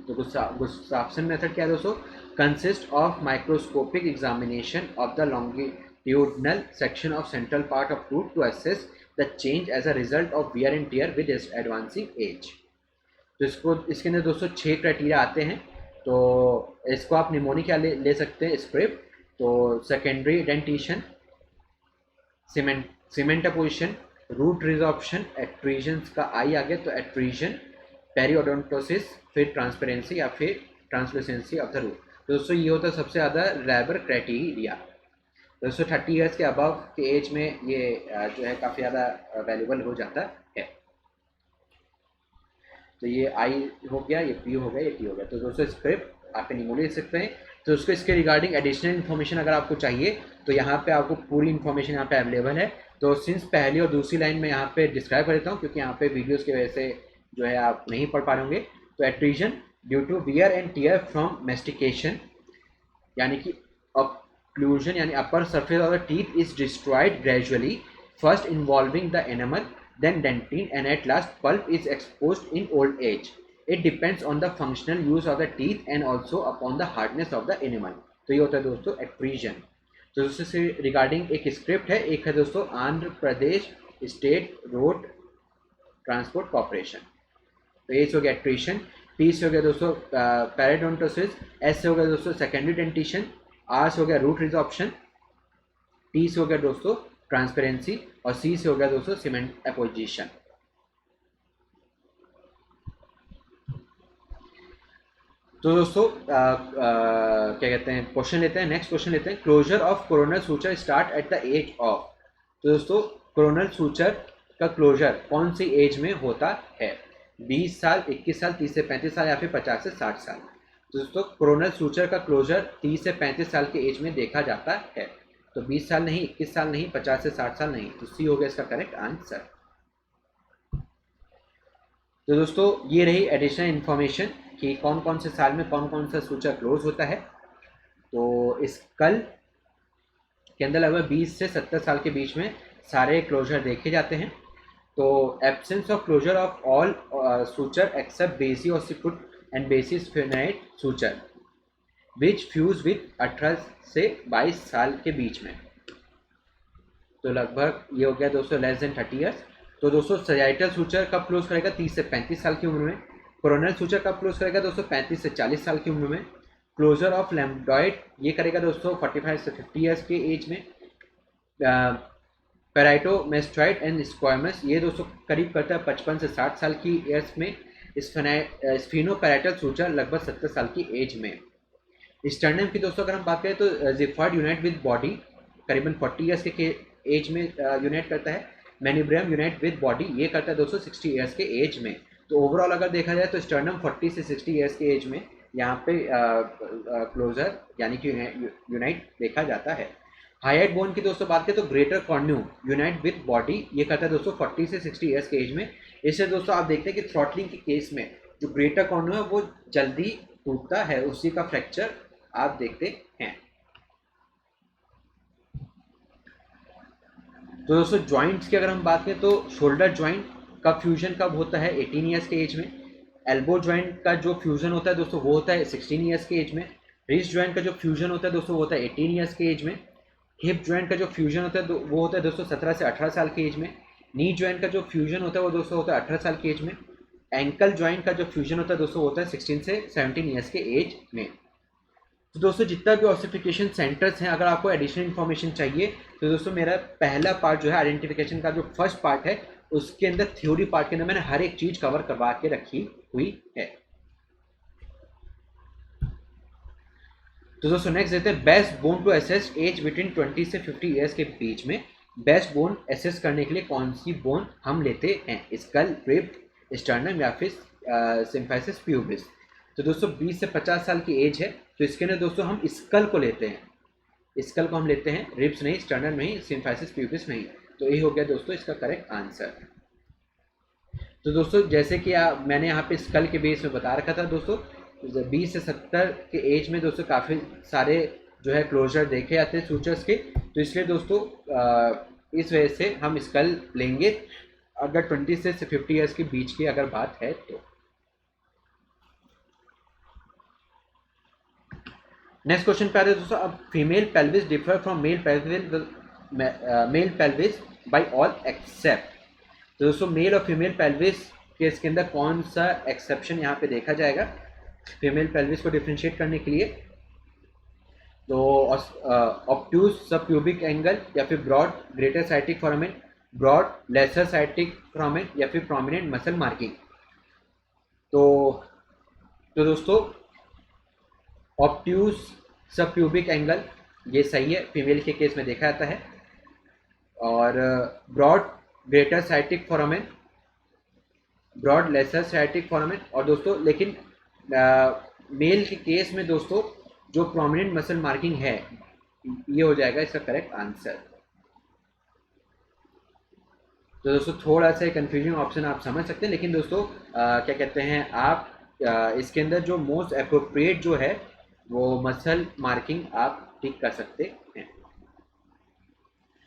तो गुस्टाफ्सन मेथड क्या है दोस्तों, consist of microscopic examination of the longitudinal section of central part of root to assess the change as a result of wear and tear with advancing age. तो इसके अंदर दोस्तों 6 क्राइटेरिया आते हैं। तो इसको आप निमोनिक क्या ले सकते हैं, स्क्रिप्ट, तो secondary dentition, cement apposition, root resorption, attritions का आई आ गया तो एट्रीजन, पेरियोडोंटोसिस, फिर ट्रांसपेरेंसी या फिर ट्रांसलूसेंसी ऑफ द रूट। तो दोस्तों ये होता है सबसे ज़्यादा रिलायबल क्राइटेरिया। दोस्तों 30 ईयर्स के अबव के एज में ये जो है काफ़ी ज़्यादा वैल्यूबल हो जाता है। तो ये आई हो गया, ये पी हो गया, ये टी हो गया। तो दोस्तों स्क्रिप्ट आप एनिमोली लिख सकते हैं। तो उसको इसके रिगार्डिंग एडिशनल इन्फॉर्मेशन अगर आपको चाहिए तो यहाँ पे आपको पूरी इन्फॉर्मेशन यहाँ पे अवेलेबल है। तो सिंस पहली और दूसरी लाइन में यहाँ पे डिस्क्राइब कर देता हूँ क्योंकि यहाँ पे वीडियोस की वजह से जो है आप नहीं पढ़ पा होंगे। तो attrition due to wear and tear from mastication, यानी कि occlusion यानी upper surface of the teeth is destroyed gradually, first involving the enamel, then dentin, and at last pulp is exposed in old age. It depends on the functional use of the teeth and also upon the hardness of the animal. तो ये होता है दोस्तों एक्ट्रीजन। तो दोस्तों से regarding एक script है, एक है दोस्तों Andhra Pradesh state road transport corporation. तो ए से हो गया एक्ट्रीशन, पी से हो गया दोस्तों पैराडोंटोसिस, एस से हो गया दोस्तों सेकेंडरी डेंटिशन, आर से हो गया रूट रिजॉर्प्शन, टी से हो गया दोस्तों ट्रांसपेरेंसी और सी से हो गया दोस्तों सीमेंट एपोजिशन। तो दोस्तों क्या कहते हैं, क्वेश्चन लेते हैं, नेक्स्ट क्वेश्चन लेते हैं। Closure of coronal suture start at the age of. तो दोस्तों कोरोनल सूचर का क्लोजर कौन सी एज में होता है? 20 साल, 21 साल, 30 से 35 साल या फिर 50 से 60 साल। तो दोस्तों कोरोनल सूचर का क्लोजर 30 से 35 साल के एज में देखा जाता है। तो 20 साल नहीं, 21 साल नहीं, 50 से 60 साल नहीं। तो सी हो गया इसका करेक्ट आंसर। तो दोस्तों ये रही एडिशनल इन्फॉर्मेशन कि कौन कौन से साल में कौन कौन सा सूचर क्लोज होता है। तो इस कल के अंदर लगभग 20 से 70 साल के बीच में सारे क्लोजर देखे जाते हैं। तो absence of closure of all suture except basi occiput and basisphenoid suture which fuse with 18 से 22 साल के बीच में। तो लगभग ये हो गया दोस्तों लेस देन 30 ईयर्स। तो दोस्तों सजाइटल सूचर कब क्लोज करेगा? 30 से 35 साल की उम्र में। कोरोनल सूचर कब क्लोज करेगा दोस्तों? 35 से 40 साल की उम्र में। क्लोजर ऑफ लैम्बडॉइड ये करेगा दोस्तों 45 से 50 ईयर्स के एज में। पैराइटोमेस्ट्राइड एंड स्क्वायमस ये दोस्तों करीब करता है 55 से 60 साल की ईयर्स में। स्फीनोपैराइटल सूचर लगभग 70 साल की एज में। स्टर्नम की दोस्तों अगर हम बात करें तो जिफार्ड यूनाइट विद बॉडी करीबन 40 ईयर्स के एज में यूनाइट करता है। मैनिब्रम यूनाइट विद बॉडी ये करता है दोस्तों 60 ईयर्स के एज में। तो ओवरऑल अगर देखा जाए तो स्टर्नम 40 से 60 ईयर्स के एज में यहाँ पे क्लोजर यानी कि यूनाइट देखा जाता है। हाइड बोन की दोस्तों बात करें तो greater cornu unite with body ये करता है दोस्तों 40 से 60 ईयर्स के एज में। इससे दोस्तों आप देखते हैं कि थ्रॉटलिंग के केस में जो ग्रेटर कॉर्न्यू है वो जल्दी टूटता है, उसी का फ्रैक्चर आप देखते हैं। तो दोस्तों जॉइंट्स की अगर हम बात करें तो शोल्डर जॉइंट का फ्यूजन कब होता है? 18 ईयर्स के एज में। एल्बो जॉइंट का जो फ्यूजन होता है दोस्तों वो होता है 16 ईयर्स के एज में। रिस्ट जॉइंट का जो फ्यूजन होता है दोस्तों वो होता है 18 ईयर्स के एज में। हिप जॉइंट का जो फ्यूजन होता है वो होता है दोस्तों 17 से 18 साल के एज में। नी जॉइंट का जो फ्यूजन होता है वो दोस्तों होता है 18 साल के एज में। एंकल जॉइंट का जो फ्यूजन होता है दोस्तों होता है 16 से 17 ईयर्स के एज में। तो दोस्तों जितना भी ऑसिफिकेशन सेंटर्स हैं, अगर आपको एडिशनल इन्फॉर्मेशन चाहिए तो दोस्तों मेरा पहला पार्ट जो है आइडेंटिफिकेशन का जो फर्स्ट पार्ट है उसके अंदर थ्योरी पार्ट के अंदर मैंने हर एक चीज कवर करवा के रखी हुई है। तो दोस्तों नेक्स्ट देते हैं best bone to assess age between 20 से 50 ईयर्स के बीच में बेस्ट बोन एसेस करने के लिए कौन सी बोन हम लेते हैं? स्कल, रिब, स्टर्नम या फिर सिम्फाइसिस प्यूबिस। तो दोस्तों 20 से 50 साल की एज है तो इसके अंदर दोस्तों हम स्कल को लेते हैं। स्कल को हम लेते हैं, रिब्स नहीं, स्टर्नम नहीं, सिम्फाइसिस प्यूबिस नहीं। तो ये हो गया दोस्तों इसका करेक्ट आंसर। तो दोस्तों जैसे कि मैंने यहाँ पे स्कल के बेस में बता रखा था दोस्तों 20 से 70 के एज में दोस्तों काफ़ी सारे जो है क्लोजर देखे जाते हैं सूचर्स के। तो इसलिए दोस्तों इस वजह से हम स्कल लेंगे अगर 20 से 50 ईयर्स के बीच की अगर बात है तो। नेक्स्ट क्वेश्चन पे आते हैं दोस्तों। अब female pelvis differ from male pelvis by all except. तो दोस्तों मेल और फीमेल पेल्विस के इसके अंदर कौन सा एक्सेप्शन यहाँ पे देखा जाएगा फीमेल पेल्विस को डिफ्रेंशिएट करने के लिए? तो ऑब्ट्यूज सब प्यूबिक एंगल या फिर broad greater sciatic foramen, broad lesser sciatic foramen या फिर प्रोमिनेंट मसल मार्किंग। तो दोस्तों ऑब्ट्यूज सब प्यूबिक एंगल ये सही है, फीमेल के केस में देखा जाता है। और broad greater sciatic foramen, broad lesser sciatic foramen. और दोस्तों लेकिन मेल के केस में दोस्तों जो प्रोमिनेंट मसल मार्किंग है, ये हो जाएगा इसका करेक्ट आंसर। तो दोस्तों थोड़ा सा कंफ्यूजिंग ऑप्शन आप समझ सकते हैं, लेकिन दोस्तों क्या कहते हैं आप इसके अंदर जो मोस्ट अप्रोप्रिएट जो है वो मसल मार्किंग आप टिक कर सकते हैं।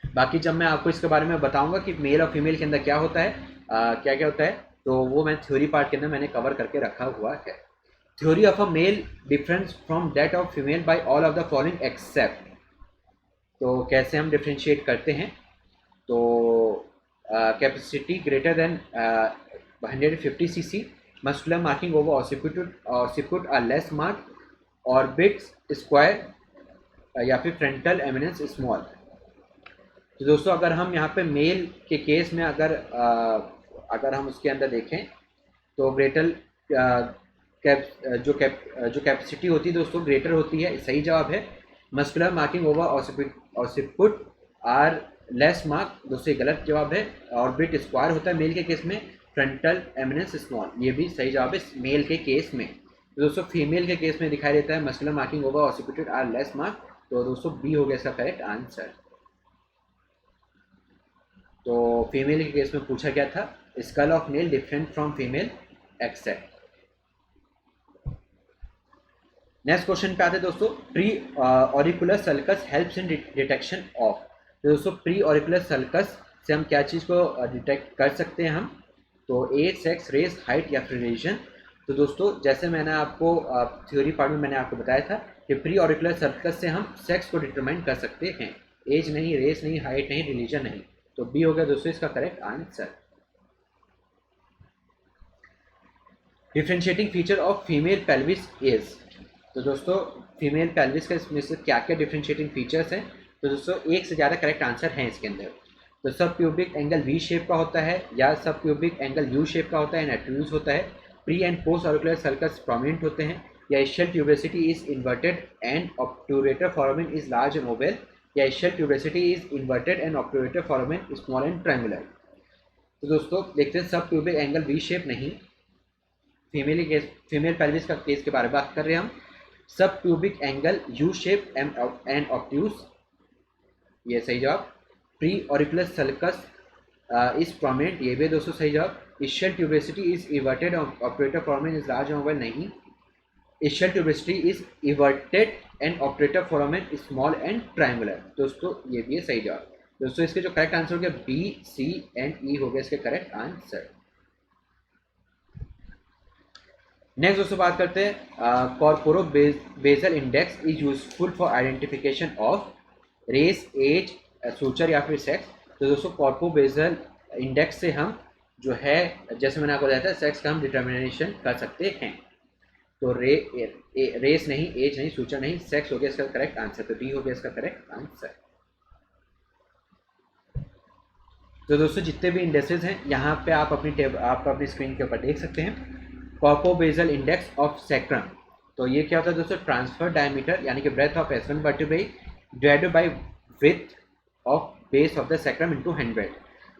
बाकी जब मैं आपको इसके बारे में बताऊंगा कि मेल और फीमेल के अंदर क्या होता है, क्या क्या होता है, तो वो मैं थ्योरी पार्ट के अंदर मैंने कवर करके रखा हुआ है। Theory of a male difference from that of female by all of the following except. तो कैसे हम डिफ्रेंशिएट करते हैं, तो capacity greater than 150 cc, muscular marking over occiput are less mark, orbits square या फिर फ्रंटल एमिनेंस स्मॉल। तो दोस्तों अगर हम यहाँ पे मेल के केस में अगर हम उसके अंदर देखें तो ग्रेटर जो कैपेसिटी होती है दोस्तों ग्रेटर होती है, सही जवाब है। Muscular marking over occiput are less mark, दोस्तों गलत जवाब है। ऑर्बिट स्क्वायर होता है मेल के केस में, फ्रंटल एमिनेंस स्मॉल, ये भी सही जवाब है मेल के केस में। तो दोस्तों फीमेल के केस में दिखाई देता है muscular marking over occiput are less mark, तो दोस्तों बी हो गया इसका करेक्ट आंसर। तो फीमेल के केस में पूछा गया था skull of male different from female except. Next question पे आते हैं दोस्तों, pre auricular sulcus helps in detection of. तो दोस्तों प्री ऑरिकुलर सल्कस से हम क्या चीज़ को डिटेक्ट कर सकते हैं हम, तो एज, सेक्स, रेस, हाइट या फिर रिलीजन। तो दोस्तों जैसे मैंने आपको थ्योरी पार्ट में मैंने आपको बताया था कि प्री ऑरिकुलर सल्कस से हम सेक्स को डिटरमाइन कर सकते हैं, एज नहीं, रेस नहीं, हाइट नहीं, रिलीजन नहीं। तो बी हो गया दोस्तों इसका correct answer. Differentiating feature of female pelvis is. तो दोस्तों फीमेल पेल्विस का इसमें से क्या क्या डिफ्रेंशिएटिंग फीचर्स हैं, तो दोस्तों एक से ज़्यादा करेक्ट आंसर हैं इसके अंदर। तो सब प्यूबिक एंगल वी शेप का होता है, या सब प्यूबिक एंगल यू शेप का होता है, एंड होता है। Pre and post auricular sulcus prominent होते हैं, या ischial tuberosity is inverted and obturator foramen is large and oval, या ischial tuberosity is inverted and obturator foramen small and triangular. तो दोस्तों देखते हैं sub pubic angle V shape नहीं, female pelvis का केस के बारे में बात कर रहे हैं हम। Sub pubic angle U shape and obtuse, ये सही जवाब। Pre auricular sulcus is prominent, ये भी दोस्तों सही जवाब। Ischial tuberosity is everted, obturator foramen is large and oval नहीं। Ischial tuberosity is everted and obturator foramen small and triangular, दोस्तों ये भी है सही जवाब। दोस्तों इसके जो करेक्ट आंसर हो गया बी, सी एंड ई हो गया इसके करेक्ट आंसर। नेक्स्ट दोस्तों बात करते हैं corporo basal index is useful for identification of race, age, suture या फिर सेक्स। तो दोस्तों कॉर्पो बेजल इंडेक्स से हम जो है, जैसे मैंने आपको बताया था, सेक्स का हम डिटर्मिनेशन कर सकते हैं। तो रेस नहीं, एज नहीं, सूचर नहीं, सेक्स हो गया इसका करेक्ट आंसर, तो डी हो गया इसका करेक्ट आंसर। तो दोस्तों जितने भी इंडेक्सेस हैं यहाँ पे आप अपनी स्क्रीन के ऊपर देख सकते हैं। कॉर्पो बेजल इंडेक्स ऑफ सेक्रम, तो ये क्या होता है दोस्तों, ट्रांसफर डायमीटर यानी कि breadth of S1 vertebrae divided by width of base of the sacrum into 100।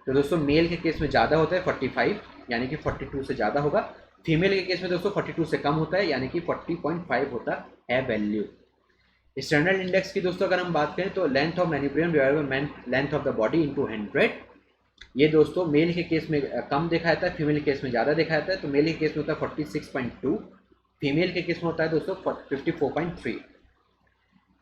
तो दोस्तों मेल के केस में ज़्यादा होता है 45, यानी कि 42 से ज़्यादा होगा। फीमेल के केस में दोस्तों 42 से कम होता है, यानी कि 40.5 होता है वैल्यू। स्टैंडर्ड इंडेक्स की दोस्तों अगर हम बात करें तो length of मैनिब्रियम divided by length of the body into 100। ये दोस्तों मेल के केस में कम देखा जाता है, फीमेल के केस में ज़्यादा देखा जाता है। तो मेल के केस में होता है 46.2, फीमेल के केस में होता है दोस्तों 54.3।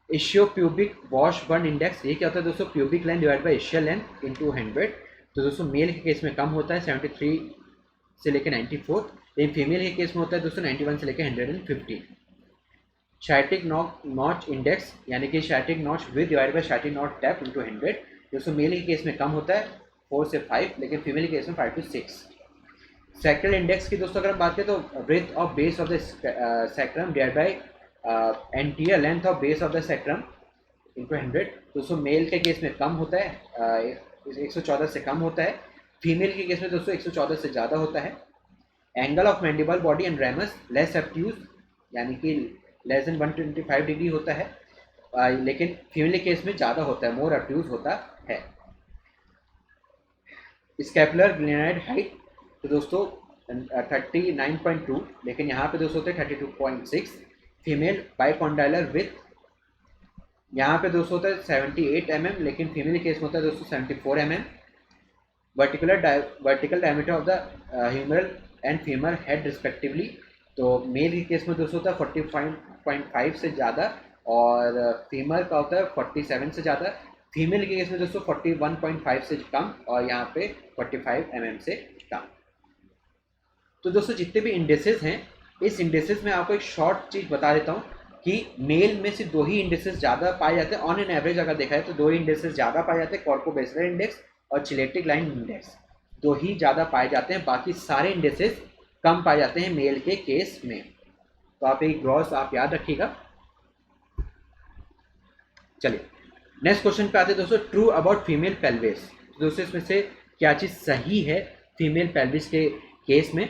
इशियो प्यूबिक वॉश बर्न इंडेक्स, ये क्या होता है दोस्तों, pubic length divide bye essential length into 100। तो दोस्तों मेल के केस में कम होता है 73 से लेकर 94, लेकिन फीमेल के केस में होता है दोस्तों 91 से लेकर 115। शाइटिक नॉच इंडेक्स यानी कि sciatic notch width divide by sciatic notch depth into 100। दोस्तों मेल के केस में कम होता है 4 से 5, लेकिन फीमेल के केस में 5 to 6। सैक्रल इंडेक्स की दोस्तों अगर हम बात करें तो breadth of base of the sacrum divide by anterior length of base of the sacrum into 100। दोस्तों मेल के केस में कम होता है 114 से कम होता है, फीमेल के केस में दोस्तों 114 से ज़्यादा होता है। Angle of mandible body and ramus less obtuse यानी कि लेस देन 125 डिग्री होता है। लेकिन फीमेल के केस में ज़्यादा होता है, मोर अब्यूज होता है। स्कैपुलर ग्लेनाइड हाइट तो दोस्तों 39.2, लेकिन यहाँ पे दोस्तों होते हैं 32.6। फीमेल बाइकॉन्डाइलर विथ यहाँ पे दोस्तों होता है 78 mm, लेकिन फीमेल केस में होता है दोस्तों 74 mm। Vertical diameter of the humeral and femur head respectively, तो मेल के केस में दोस्तों होता है 45.5 से ज़्यादा और फीमेल का होता है 47 से ज़्यादा। फीमेल के केस में दोस्तों 41.5 से कम और यहाँ पे 45 mm से कम। तो दोस्तों जितने भी इंडेसेस हैं, इस इंडेसेस में आपको एक शॉर्ट चीज़ बता देता हूँ कि मेल में से दो ही इंडेसेस ज़्यादा पाए जाते हैं। ऑन एन एवरेज अगर देखा है तो दो ही इंडेसेस ज़्यादा पाए जाते हैं, कॉर्पोबेसुलर इंडेक्स और चिलेटिक लाइन इंडेक्स, दो ही ज़्यादा पाए जाते हैं। बाकी सारे इंडेसेस कम पाए जाते हैं मेल के केस में। तो आप एक ग्रॉस आप याद रखिएगा। चलिए नेक्स्ट क्वेश्चन पे आते हैं दोस्तों, ट्रू अबाउट फीमेल पेल्विस। दोस्तों इसमें से क्या चीज़ सही है फीमेल पेल्विस के केस में?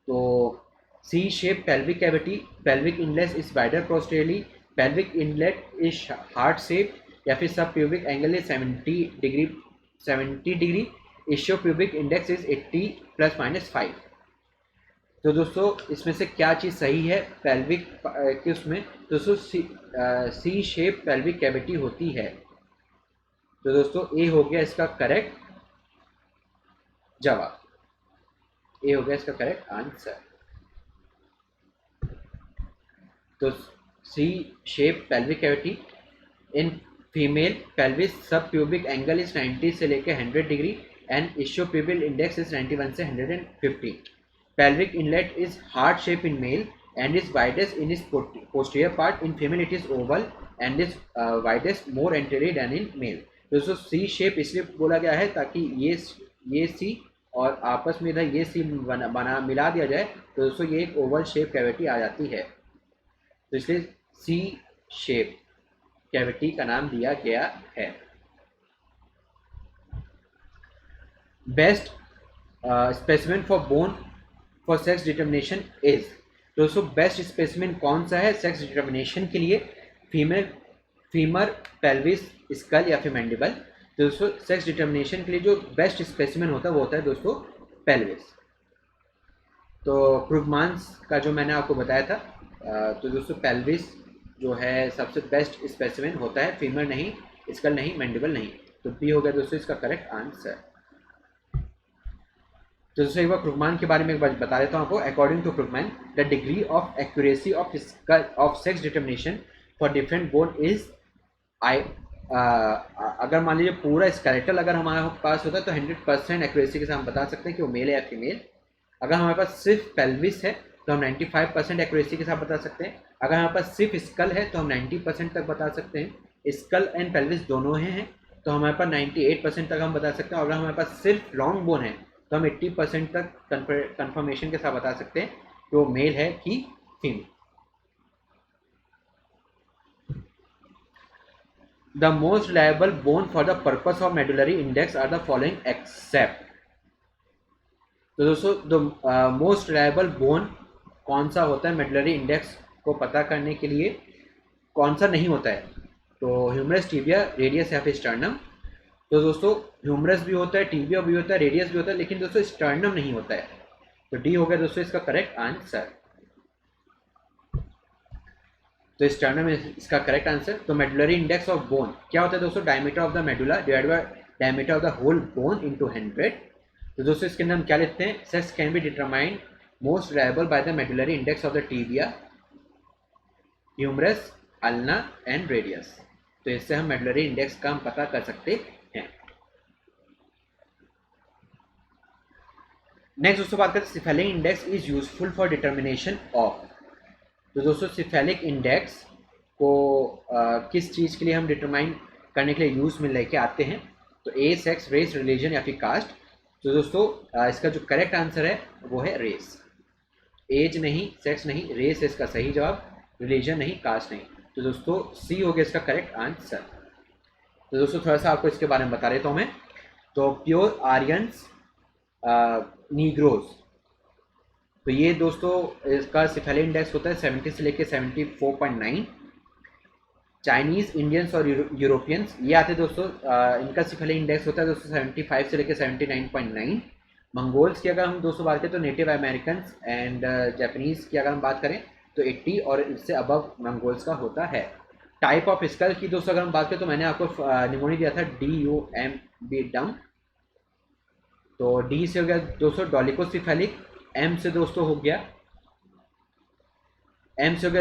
तो C shape pelvic cavity, pelvic inlet is wider posteriorly, pelvic inlet is heart shape, या फिर sub pubic angle is 70 degree, ischio pubic index is 80 ±5। तो दोस्तों इसमें से क्या चीज़ सही है पेल्विक के उसमें? दोस्तों सी शेप पेल्विक कैविटी होती है। तो दोस्तों ए हो गया इसका करेक्ट जवाब, ए हो गया इसका करेक्ट आंसर। तो C shape pelvic cavity in female pelvis, sub pubic angle is 90 से लेकर 100 degree and ischio pubic index is 91 से 150। Pelvic inlet is heart shape in male and is widest in its posterior part. In female it is oval and is widest more anteriorly than in male. दोस्तों सी shape इसलिए बोला गया है ताकि ये सी और आपस में इधर ये सी बना मिला दिया जाए, तो दोस्तों ये एक ओवल शेप कैविटी आ जाती है, तो इसलिए सी शेप कैविटी का नाम दिया गया है। Best specimen for bone for sex determination is. दोस्तों बेस्ट स्पेसिमेन कौन सा है सेक्स डिटर्मिनेशन के लिए? फीमर पेल्विस स्कल या फिर मैंडिबल। दोस्तों सेक्स डिटर्मिनेशन के लिए जो बेस्ट स्पेसिमेन होता है वो होता है दोस्तों पेल्विस। तो क्रूगमान्स का जो मैंने आपको बताया था, तो दोस्तों पेल्विस जो है सबसे बेस्ट स्पेसिमेन होता है, फीमर नहीं, स्कल नहीं, मैंडिबल नहीं। तो बी हो गया दोस्तों इसका करेक्ट आंसर। तो दोस्तों एक बार क्रूगमान के बारे में एक बार बता देता हूँ आपको। According to Krogman the degree of accuracy of sex determination for different bone is अगर मान लीजिए पूरा स्केलेटल अगर हमारे पास होता है तो 100% एक्यूरेसी के साथ हम बता सकते हैं कि वो मेल है या फीमेल। अगर हमारे पास सिर्फ पेल्विस है तो हम 95% एक्यूरेसी के साथ बता सकते हैं। अगर हमारे पास सिर्फ स्कल है तो हम 90% तक बता सकते हैं। स्कल एंड पेल्विस दोनों हैं तो हमारे पास 98% तक हम बता सकते हैं। और अगर हमारे पास सिर्फ लॉन्ग बोन है तो हम 80% तक कंफर्मेशन के साथ बता सकते हैं कि वो मेल है कि female. The most reliable bone for the purpose of medullary index are the following except. तो दोस्तों द मोस्ट रिलायबल बोन कौन सा होता है मेडुलरी इंडेक्स को पता करने के लिए? कौन सा नहीं होता है? तो ह्यूमरस, टिबिया, रेडियस या फिर स्टर्नम। तो दोस्तों ह्यूमरस भी होता है, टिबिया भी होता है, रेडियस भी होता है, लेकिन दोस्तों स्टर्नम नहीं होता है। तो डी हो गया दोस्तों इसका करेक्ट आंसर। तो स्टर्नम इसका करेक्ट आंसर। तो मेडुलरी इंडेक्स ऑफ बोन क्या होता है दोस्तों? Diameter of the medulla divide by diameter of the whole bone into 100। तो दोस्तों इसके अंदर हम क्या लिखते हैं? Sex can be determined most reliable by the medullary index of the tibia, humerus, ulna and radius. तो इससे हम मेडुलरी इंडेक्स का हम पता कर सकते हैं। नेक्स्ट दोस्तों बात करते हैं cephalic index is useful for determination of. तो दोस्तों सिफेलिक इंडेक्स को किस चीज़ के लिए हम डिटरमाइन करने के लिए यूज़ में लेके आते हैं? तो ए सेक्स, रेस, रिलीजन या फिर कास्ट। तो दोस्तों इसका जो करेक्ट आंसर है वो है रेस। एज नहीं, सेक्स नहीं, रेस है इसका सही जवाब, रिलीजन नहीं, कास्ट नहीं। तो दोस्तों सी हो गया इसका करेक्ट आंसर। तो दोस्तों थोड़ा सा आपको इसके बारे में बता देता हूँ मैं। तो प्योर आर्यंस, नीग्रोज, तो ये दोस्तों इसका सिफेलिक इंडेक्स होता है 70 से लेकर 74.9। चाइनीज़, इंडियंस और यूरोपियंस ये आते हैं दोस्तों, इनका सिफेलिक इंडेक्स होता है दोस्तों 75 से लेकर 79.9। मंगोल्स की अगर हम दोस्तों बात करें तो नेटिव अमेरिकन एंड जापानीज़ की अगर हम बात करें तो 80 और इससे अबव मंगोल्स का होता है। टाइप ऑफ स्कल की दोस्तों अगर हम बात करें तो मैंने आपको निमोनी दिया था DUMB डम। तो डी से हो गया दोस्तों डॉलिकोसिफेलिक, एम से दोस्तों हो गया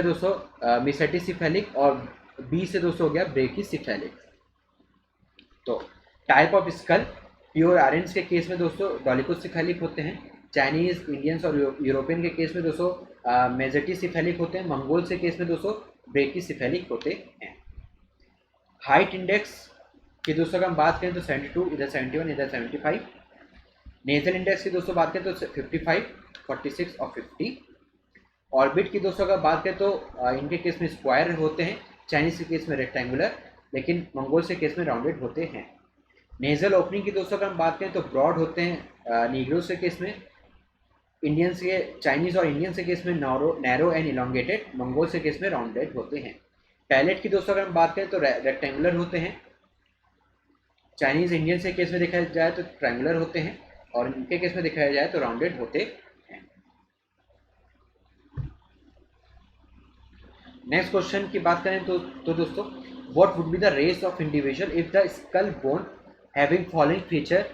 दोस्तों मिसेटिसिफेलिक और बी से दोस्तों हो गया ब्रेकिसिफेलिक। तो टाइप ऑफ स्कल प्योर आरेंस के केस में दोस्तों डॉलिकोसिफेलिक होते हैं, चाइनीज, इंडियंस और यूरोपियन के केस में दोस्तों मेजेटिसिफेलिक होते हैं, मंगोल्स के केस में दोस्तों ब्रेकिसिफेलिक होते हैं। हाइट इंडेक्स की दोस्तों अगर हम बात करें तो 72, इधर 71, इधर 75। नेजल इंडेक्स की दोस्तों बात करें तो 55, 46 और 50। ऑर्बिट की दोस्तों अगर बात करें तो इनके केस में स्क्वायर होते हैं, चाइनीज के केस में रेक्टेंगुलर, लेकिन मंगोल्स के केस में राउंडेड होते हैं। नेजल ओपनिंग की दोस्तों अगर हम बात करें तो ब्रॉड होते हैं नीग्रोस के केस में, इंडियंस के, चाइनीज और इंडियंस के केस में नैरो एंड इलोंगेटेड, मंगोल्स के केस में राउंडेड होते हैं। पैलेट की दोस्तों अगर हम बात करें तो रेक्टेंगुलर होते हैं, चाइनीज, इंडियंस के केस में देखा जाए तो ट्रायंगुलर होते हैं और इनके केस में दिखाया जाए तो राउंडेड होते हैं। नेक्स्ट क्वेश्चन की बात करें तो दोस्तों what would be the race of individual if the skull bone having following feature: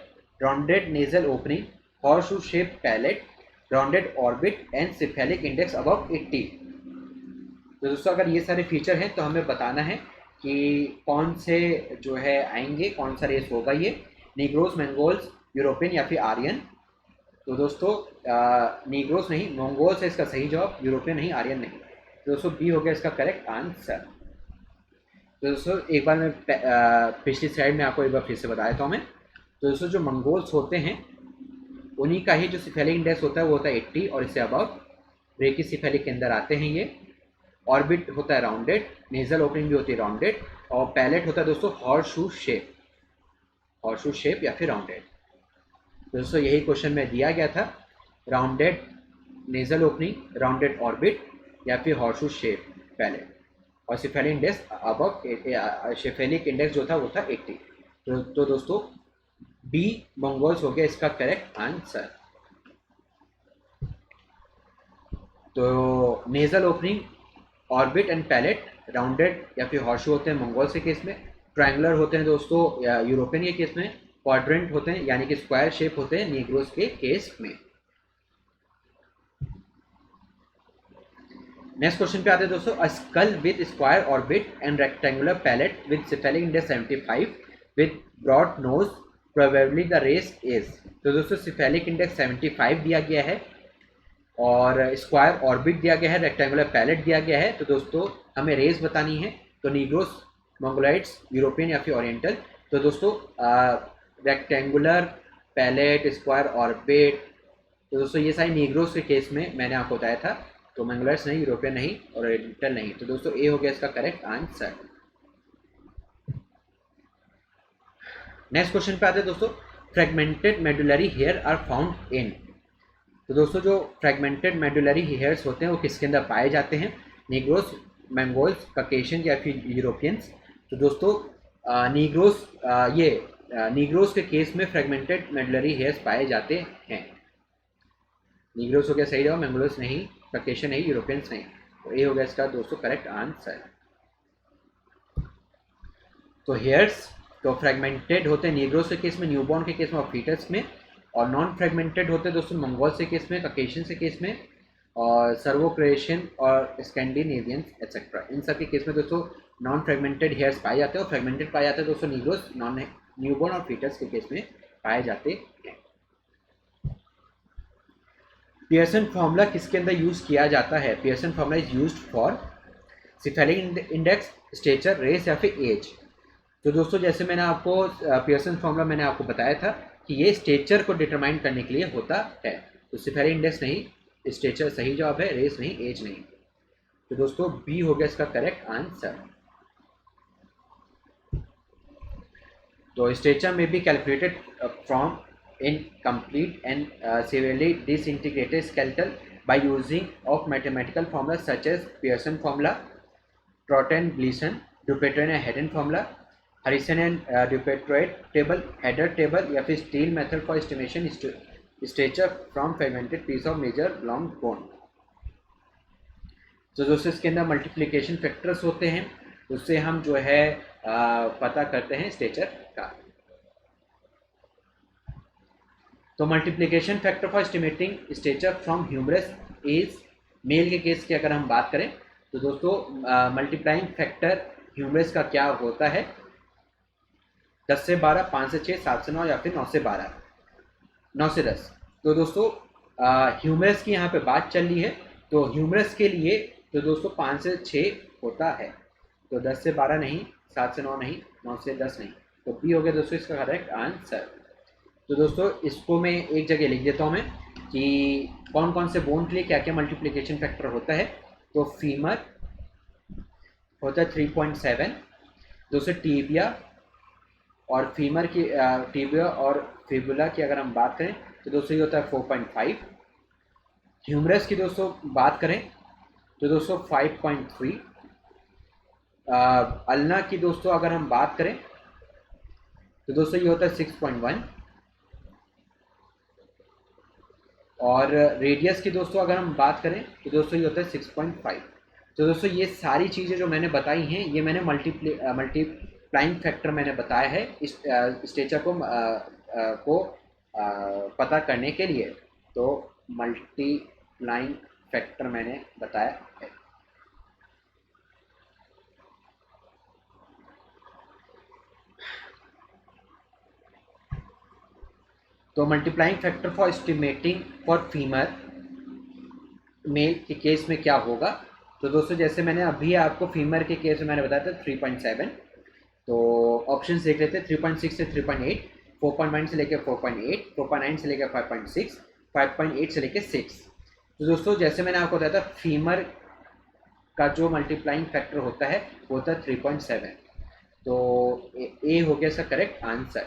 rounded nasal opening, horseshoe shape palate, rounded orbit and cephalic index above 80। तो दोस्तों अगर ये सारे फीचर हैं तो हमें बताना है कि कौन से जो है आएंगे, कौन सा रेस होगा ये, नीग्रोस, मंगोल्स, यूरोपियन या फिर आर्यन। तो दोस्तों नीग्रोस नहीं, मंगोल्स है इसका सही जवाब, यूरोपियन नहीं, आर्यन नहीं। दोस्तों बी हो गया इसका करेक्ट आंसर। तो दोस्तों एक बार मैं पिछली स्लाइड में आपको एक बार फिर से बताया था मैं। तो दोस्तों जो मंगोल्स होते हैं उन्हीं का ही जो सिफेलिक इंडेक्स होता है वो होता है 80 और इससे अबव, ब्रेकिसिफेलिक के अंदर आते हैं ये। ऑर्बिट होता है राउंडेड, नेजल ओपनिंग भी होती है राउंडेड, और पैलेट होता है दोस्तों हॉर्सशू शेप या फिर राउंडेड। तो दोस्तों यही क्वेश्चन में दिया गया था, rounded nasal opening, rounded orbit या फिर हॉर्सशू शेप पैलेट, और cephalic index above, cephalic index जो था वो था 80। तो दोस्तों बी मंगोल्स हो गया इसका करेक्ट आंसर। तो nasal opening, orbit and palate rounded या फिर हॉर्सशू होते हैं मंगोल्स के केस में, ट्रायंगुलर होते हैं दोस्तों यूरोपियन के केस में, क्वाड्रेंट होते हैं यानी कि स्क्वायर शेप होते हैं नीग्रोस के केस में। नेक्स्ट क्वेश्चन पे आते हैं दोस्तों, a skull with square orbit and rectangular palate with cephalic index 75 with broad nose, probably the race is. तो दोस्तों सिफेलिक इंडेक्स 75 दिया गया है और स्क्वायर ऑर्बिट दिया गया है, रेक्टेंगुलर पैलेट दिया गया है। तो दोस्तों हमें रेस बतानी है, तो नीग्रोस, मंगोलाइट्स, यूरोपियन या फिर ओरिएंटल। तो दोस्तों रेक्टेंगुलर पैलेट, स्क्वायर ऑर्बिट, तो दोस्तों ये सारी नीग्रोस के केस में मैंने आपको बताया था। तो मंगोलाइट्स नहीं, यूरोपियन नहीं और ओरिएंटल नहीं। तो दोस्तों ए हो गया इसका करेक्ट आंसर। नेक्स्ट क्वेश्चन पे आते हैं दोस्तों, fragmented medullary hair are found in. तो दोस्तों जो फ्रेगमेंटेड मेडुलरी हेयर्स होते हैं वो किसके अंदर पाए जाते हैं? नीग्रोस, मंगोल्स, ककेशियन या फिर यूरोपियंस। तो दोस्तों नीग्रोस के केस में फ्रेगमेंटेड मेडुलरी हेयर्स पाए जाते हैं। नीग्रोस हो गया सही जवाब, मंगोल्स नहीं, ककेशियन नहीं, यूरोपियंस नहीं। तो ये हो गया इसका दोस्तों करेक्ट आंसर। तो हेयर्स तो फ्रेगमेंटेड होते हैं नीग्रोस के केस में, न्यूबॉर्न के केस में और फीटस में, और नॉन फ्रेगमेंटेड होते हैं दोस्तों मंगोल्स के केस में, ककेशियन के केस में, और सर्वो क्रोएशियन और स्कैंडिनेवियंस एटसेट्रा, इन सब के केस में दोस्तों नॉन फ्रेगमेंटेड हेयर्स पाए जाते हैं। और फ्रेगमेंटेड पाए जाते हैं दोस्तों नीग्रोस, न्यूबॉर्न और फीटस के केस में पाए जाते हैं। पियर्सन फॉर्मूला किसके अंदर यूज किया जाता है? Pearson formula is used for cephalic index, stature, race या फिर एज। तो दोस्तों जैसे मैंने आपको पियर्सन फॉर्मूला मैंने आपको बताया था कि ये स्टेचर को डिटरमाइन करने के लिए होता है। तो सिफेलिक इंडेक्स नहीं, स्टेचर सही जवाब है, रेस नहीं, एज नहीं। तो दोस्तों बी हो गया इसका करेक्ट आंसर। तो स्टेचर में be calculated from incomplete and severely disintegrated skeletal by using of mathematical formulas such as Pearson formula, Troughton-Gleason, डुपेट्रेन and Hadden formula, Harrison and Dupertuis table, Hadden table, या फिर Steele method for estimation stature from fragmented piece of major long bone. तो दोस्तों इसके अंदर multiplication factors होते हैं, उससे हम जो है पता करते हैं स्ट्रेचर का। तो multiplication factor for estimating stretcher from humerus is, male के केस की अगर हम बात करें तो दोस्तों मल्टीप्लाइंग फैक्टर ह्यूमरस का क्या होता है, 10 से 12, 5 से 6, 7 से 9 या फिर 9 से 12, 9 से 10। तो दोस्तों ह्यूमरस की यहाँ पे बात चल रही है, तो ह्यूमरस के लिए तो दोस्तों 5 से 6 होता है, तो 10 से 12 नहीं, 7 से 9 नहीं, 9 से 10 नहीं, तो बी हो गया दोस्तों इसका करेक्ट आंसर। तो दोस्तों इसको मैं एक जगह लिख देता हूँ मैं कि कौन कौन से बोन के लिए क्या क्या मल्टीप्लिकेशन फैक्टर होता है। तो फीमर होता है 3.7, दोस्तों टीबिया और फीमर की टीबिया और फिबुला की अगर हम बात करें तो दोस्तों ये होता है 4.5। ह्यूमरस की दोस्तों बात करें तो दोस्तों 5.3। अल्ना की दोस्तों अगर हम बात करें तो दोस्तों ये होता है 6.1। और रेडियस की दोस्तों अगर हम बात करें तो दोस्तों ये होता है 6.5। तो दोस्तों ये सारी चीज़ें जो मैंने बताई हैं ये मैंने मल्टीप्लाइंग फैक्टर मैंने बताया है इस स्ट्रेचर को पता करने के लिए। तो मल्टीप्लाइंग फैक्टर मैंने बताया है। तो multiplying factor for estimating for femur male के केस में क्या होगा, तो दोस्तों जैसे मैंने अभी आपको फीमर के केस में मैंने बताया था 3.7, तो ऑप्शन देख लेते हैं 3.6 से 3.8, 4.9 से लेकर 4.8, 4.9 से लेकर 5.6, 5.8 से लेकर 6। तो दोस्तों जैसे मैंने आपको बताया था फीमर का जो मल्टीप्लाइंग फैक्टर होता है वो होता है 3.7, तो ए हो गया इसका करेक्ट आंसर।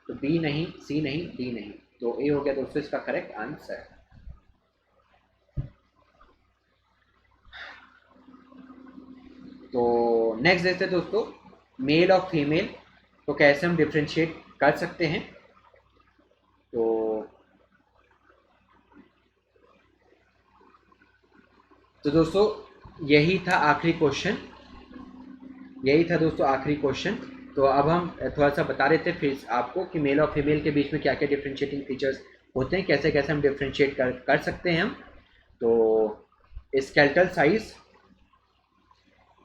तो बी नहीं, सी नहीं, डी नहीं, तो ए हो गया दोस्तों इसका करेक्ट आंसर। तो नेक्स्ट देखते हैं दोस्तों मेल और फीमेल तो कैसे हम डिफ्रेंशिएट कर सकते हैं। तो दोस्तों यही था आखिरी क्वेश्चन, यही था दोस्तों आखिरी क्वेश्चन। तो अब हम थोड़ा सा बता रहे थे फिर आपको कि मेल और फीमेल के बीच में क्या क्या डिफ्रेंशिएटिंग फीचर्स होते हैं, कैसे कैसे हम डिफ्रेंशिएट कर सकते हैं हम। तो स्केलेटल साइज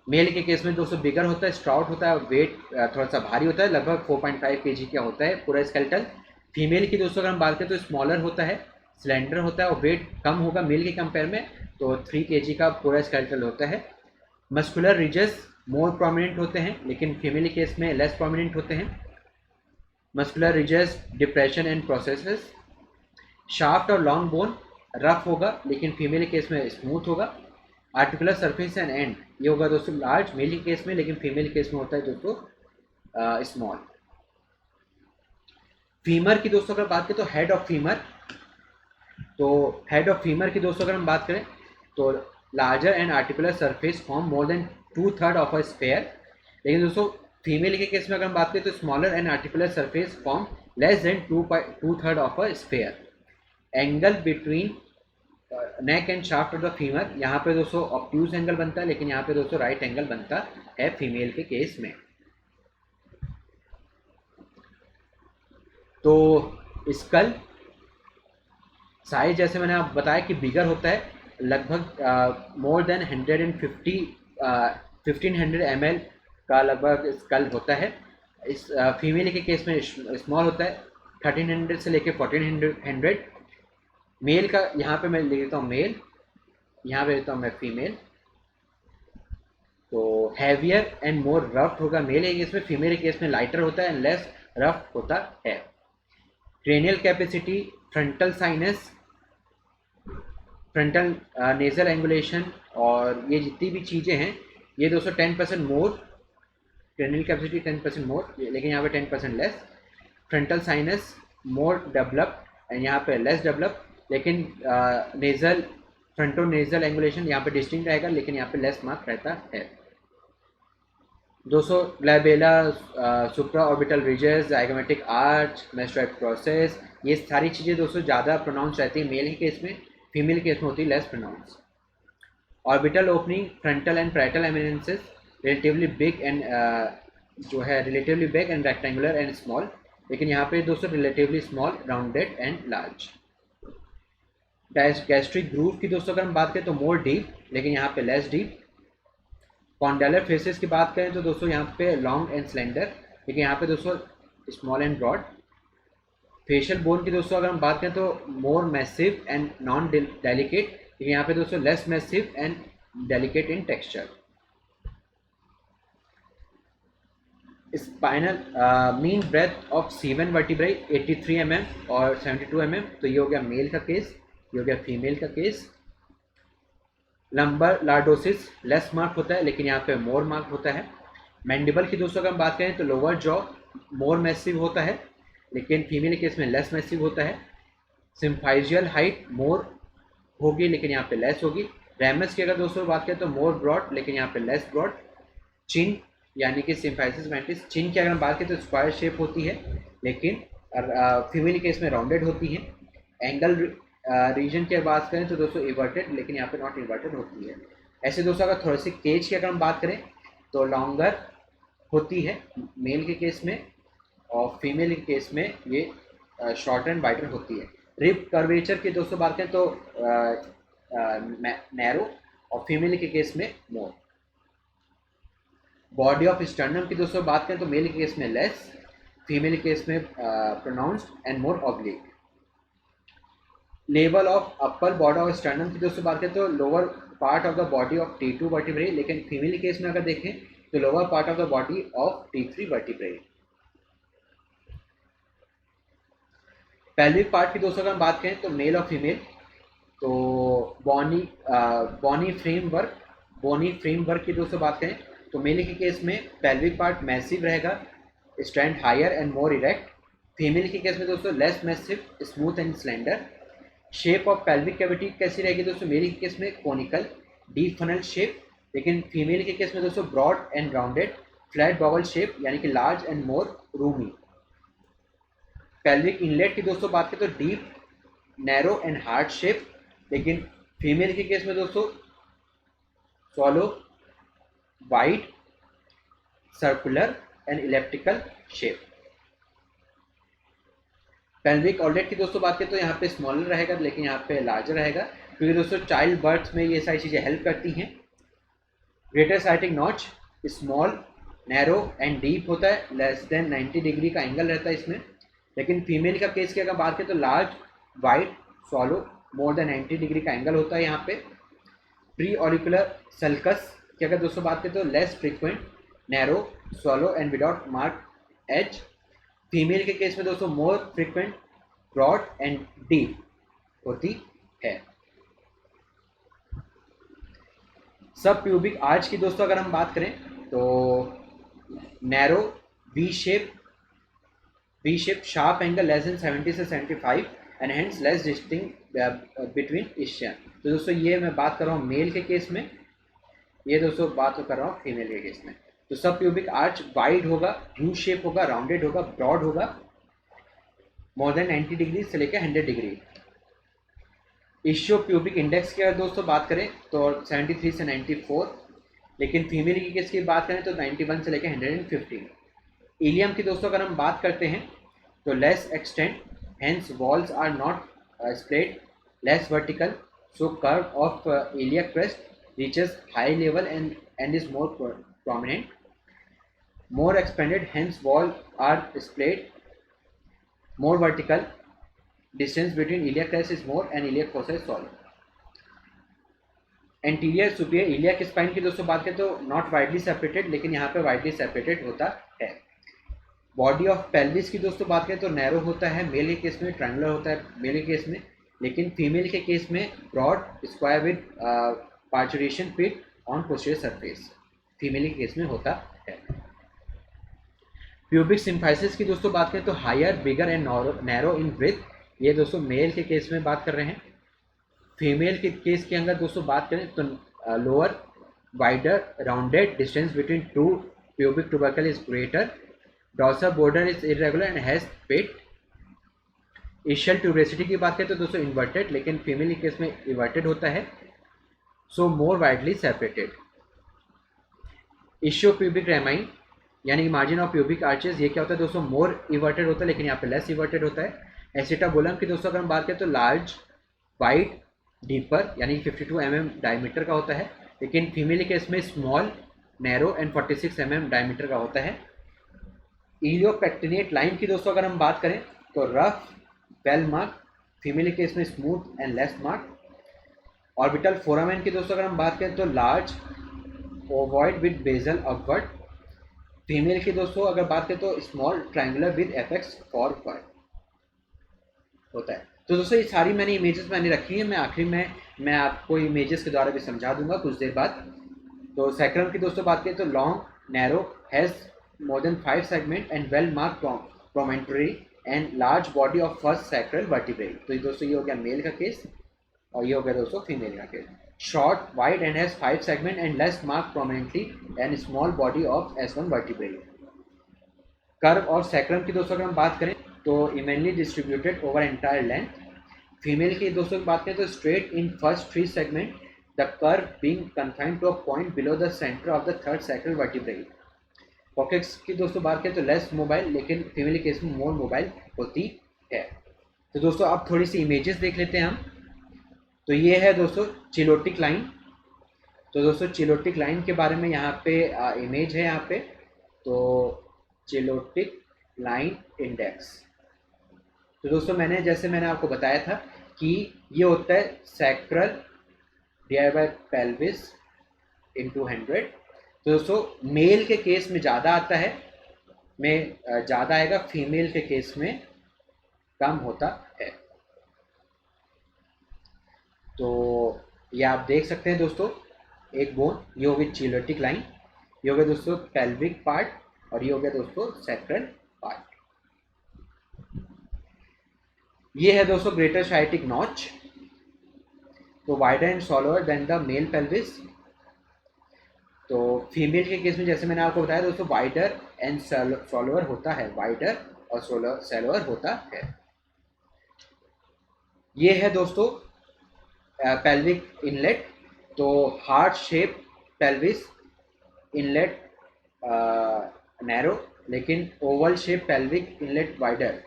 मेल के केस में दोस्तों बिगर होता है, स्ट्राउट होता है, वेट थोड़ा सा भारी होता है, लगभग 4.5 kg का होता है पूरा स्केलेटल। फीमेल की दोस्तों अगर हम बात करें तो स्मॉलर होता है, स्लेंडर होता है और वेट कम होगा मेल के कंपेयर में, तो 3 kg का पूरा स्केलेटल होता है। मस्कुलर रिजेस मोर प्रोमिनेंट होते हैं लेकिन फीमेल के केस में लेस प्रोमिनेंट होते हैं। Muscular ridges depression and processes. Shaft और लॉन्ग बोन रफ होगा लेकिन फीमेल केस में स्मूथ होगा। आर्टिकुलर सरफेस एंड एंड ये होगा दोस्तों लार्ज मेल के केस में, लेकिन फीमेल केस में होता है दोस्तों स्मॉल। फीमर की दोस्तों अगर बात करें तो हेड ऑफ फीमर, तो हेड ऑफ फीमर की दोस्तों अगर हम बात करें तो larger and articular surface form more than 2/3 of a sphere. लेकिन दोस्तों फीमेल के केस में अगर हम बात करें तो smaller and articular surface form less than 2/3 of a sphere. Angle between neck and shaft of the femur, यहाँ पे दोस्तों ऑब्ट्यूज एंगल बनता है लेकिन यहाँ पे दोस्तों राइट एंगल बनता है फीमेल के केस में। तो स्कल साइज जैसे मैंने आप बताया कि बिगर होता है, लगभग मोर देन 1500 ml का लगभग स्कल होता है। इस फीमेल के केस में स्मॉल होता है, 1300 से लेके 1400। मेल का यहाँ पे मैं लिख देता हूँ मेल, यहाँ पे देता हूँ मैं फीमेल। तो हैवियर एंड मोर रफ होगा मेल के केस में, फीमेल के केस में लाइटर होता है एंड लेस रफ होता है। Cranial capacity, frontal sinus, frontal nasal angulation और ये जितनी भी चीज़ें हैं ये दोस्तों 10% मोर, क्रेनियल कैपेसिटी 10% मोर लेकिन यहाँ पे 10% less. Frontal sinus more developed and यहाँ पे लेस डेवलप्ड, लेकिन नेजल फ्रंटो नेजल एंगुलेशन यहाँ पे डिस्टिंक्ट रहेगा लेकिन यहाँ पे लेस मार्क रहता है। दोस्तों glabella, supra orbital ridges, zygomatic arch, mastoid process, ये सारी चीज़ें दोस्तों ज़्यादा प्रोनाउंस रहती है मेल के केस में, फीमेल केस में होती है less pronounce. Orbital opening frontal and parietal eminences relatively big and जो है relatively big and rectangular and small, लेकिन यहाँ पे दोस्तों relatively small, rounded and large. Gastric groove की दोस्तों अगर हम बात करें तो मोर डीप, लेकिन यहाँ पे लेस डीप। कॉन्डेलर फेसेस की बात करें तो दोस्तों यहाँ पे लॉन्ग एंड स्लेंडर, लेकिन यहाँ पे दोस्तों small and broad. Facial bone की दोस्तों अगर हम बात करें तो more massive and non delicate, लेकिन यहाँ पे दोस्तों less massive and delicate in texture. Spinal mean breadth of C one vertebrae 83 mm और 72 mm, तो ये हो गया मेल का केस, ये हो गया फीमेल का case. Lumbar lordosis less mark होता है, लेकिन यहाँ पे मोर मार्क होता है। मैंडिबल की दोस्तों अगर हम बात करें तो लोअर जॉ मोर मैसिव होता है, लेकिन फीमेल केस में लेस मैसिव होता है। सिम्फाइजियल हाइट मोर होगी, लेकिन यहाँ पे लेस होगी। रैमस की अगर दोस्तों बात करें तो मोर ब्रॉड, लेकिन यहाँ पे लेस ब्रॉड। चिन यानी कि सिम्फाइसिस मैंटिस, चिन की अगर हम बात करें तो स्क्वायर शेप होती है, लेकिन फीमेल केस में राउंडेड होती है। एंगल रीजन की बात करें तो दोस्तों इवर्टेड, लेकिन यहाँ पे नॉट इवर्टेड होती है। ऐसे दोस्तों अगर थोरेसिक केज की अगर हम बात करें तो लॉन्गर होती है मेल के केस में, और फीमेल के केस में ये शॉर्ट एंड वाइडर होती है। रिब कर्वेचर की दोस्तों बात करें तो नैरो, और फीमेल के केस में मोर। बॉडी ऑफ स्टर्नम की दोस्तों बात करें तो मेल के केस में लेस, फीमेल के केस में pronounced and more oblique. Level of upper body of sternum की दोस्तों बात करें तो lower part of the body of T2 vertebrae, लेकिन फीमेल केस में अगर देखें तो lower part of the body of T3 vertebrae. Pelvic part की दोस्तों अगर हम बात करें तो मेल और फीमेल, तो बॉनी फ्रेमवर्क की दोस्तों बात करें तो मेल के केस में पेल्विक पार्ट मैसिव रहेगा, strand higher and more erect. Female के केस में दोस्तों less massive, smooth and slender. Shape of pelvic cavity कैसी रहेगी दोस्तों, मेल के केस में कोनिकल डीप फनल शेप, लेकिन फीमेल के केस में दोस्तों broad and rounded flat bowl shape, यानी कि large and more roomy. Pelvic inlet की दोस्तों बात करें तो deep, narrow and heart shape, लेकिन फीमेल के केस में दोस्तों सॉलो, wide, circular and elliptical shape. Pelvic outlet की दोस्तों बात करें तो यहाँ पे स्मॉलर रहेगा, लेकिन यहाँ पे लार्जर रहेगा, क्योंकि दोस्तों चाइल्ड बर्थ में ये सारी चीज़ें हेल्प करती हैं। Greater sciatic notch small, narrow and deep होता है, लेस देन 90 डिग्री का एंगल रहता है इसमें। लेकिन फीमेल का केस की अगर बात करें तो large, wide, सॉलो, more than 90 degree का एंगल होता है यहाँ पे। प्री ऑरिकुलर सल्कस की अगर दोस्तों बात करें तो less frequent, narrow, shallow and without mark edge. Female के केस में दोस्तों more frequent, broad and deep होती है। सब प्यूबिक आर्च की दोस्तों अगर हम बात करें तो narrow, V shape, sharp angle less than 70 से 75 and hence less distinct between ischium. तो दोस्तों ये मैं बात कर रहा हूँ मेल के केस में, ये दोस्तों बात कर रहा हूँ फीमेल के केस में। तो सब प्यूबिक आर्च वाइड होगा, यू शेप होगा, राउंडेड होगा, ब्रॉड होगा, मोर देन 90 डिग्री से लेकर 100 डिग्री। इश्यो प्यूबिक इंडेक्स की अगर दोस्तों बात करें तो 73 से 94, लेकिन फीमेल की केस की बात करें तो 91 से लेकर 115। इलियम की दोस्तों अगर हम बात करते हैं तो less extent, hence walls are not spread, less vertical, so curve of iliac crest reaches high level and is more prominent. More expanded, hence wall are splayed, more vertical, distance between iliac crest is more and iliac fossa is smaller. Anterior superior iliac spine की दोस्तों बात करें तो not widely separated, लेकिन यहाँ पे widely separated होता है। बॉडी ऑफ पेल्विस की दोस्तों बात करें तो नैरो होता है मेल के केस में, ट्रायंगुलर होता है मेल के केस में, लेकिन फीमेल के केस में broad, square with parturition pit on posterior surface, female के केस में होता है। प्यूबिक सिम्फाइसिस की दोस्तों बात करें तो higher, bigger and narrow in breadth, ये दोस्तों मेल के केस में बात कर रहे हैं। फीमेल के केस के अंदर दोस्तों बात करें तो lower, wider, rounded, distance between two pubic tubercle is greater, dorsal border is irregular and has pit. Ischial tuberosity की बात करें तो दोस्तों इन्वर्टेड, लेकिन फीमेल के केस में इवर्टेड होता है, सो मोर वाइडली सेपरेटेड. इशियो प्यूबिक रेमाइन यानी कि मार्जिन ऑफ प्यूबिक आर्चेस, ये क्या होता है दोस्तों, मोर इवर्टेड होता है, लेकिन यहाँ पे लेस इवर्टेड होता है. एसिटाबुलम की दोस्तों अगर हम बात करें तो लार्ज, वाइड, डीपर यानी 52 mm डायमीटर का होता है, लेकिन फीमेल केस में small, narrow and 46 mm diameter का होता है. इलियोपेक्टिनेट लाइन की दोस्तों अगर हम बात करें तो rough, well mark, female case में smooth and less mark. Orbital foramen की दोस्तों अगर हम बात करें तो large, ovoid with basal upward. Female की दोस्तों अगर बात करें तो small, triangular with apex forward होता है. तो दोस्तों ये सारी मैंने इमेजेस रखी है, मैं आखिरी में मैं आपको इमेजेस के द्वारा भी समझा दूंगा कुछ देर बाद. तो सैक्रम की दोस्तों बात करें तो long, narrow, has more than 5 segment and well mark promontory and large body of first sacral vertebrae. तो ये दोस्तों ये हो गया मेल का केस, और ये हो गया दोस्तों फीमेल का case. Short, wide and has 5 segment and less mark prominently and small body of S1 vertebrae. Curve और सैक्रम की दोस्तों अगर हम बात करें तो evenly distributed over entire length. Female की दोस्तों की बात करें तो straight in first 3 segment, the curve being confined to a point below the centre of the third sacral vertebrae. Pockets की दोस्तों बात करें तो लेस मोबाइल, लेकिन फीमेल केस में मोर मोबाइल होती है. तो दोस्तों अब थोड़ी सी इमेजेस देख लेते हैं हम. तो ये है दोस्तों चिलोटिक लाइन. तो दोस्तों चिलोटिक लाइन के बारे में यहाँ पे इमेज है यहाँ पे. तो चिलोटिक लाइन इंडेक्स, तो दोस्तों जैसे मैंने आपको बताया था कि ये होता है sacral divided by pelvis into 100. तो दोस्तों मेल के केस में ज़्यादा आता है, में ज़्यादा आएगा, फीमेल के केस में कम होता है. तो ये आप देख सकते हैं दोस्तों एक बोन, ये हो गई चिलोटिक लाइन, ये हो गया दोस्तों पेल्विक पार्ट, और ये हो गया दोस्तों सैक्रल पार्ट. ये है दोस्तों ग्रेटर साइटिक नॉच. तो wider and shallower than the male pelvis. तो फीमेल के केस में जैसे मैंने आपको बताया दोस्तों वाइडर एंड सॉलोअर होता है, वाइडर और सॉलोअर होता है. ये है दोस्तों पेल्विक इनलेट. तो heart shape pelvis, inlet narrow, लेकिन oval shape pelvic inlet wider,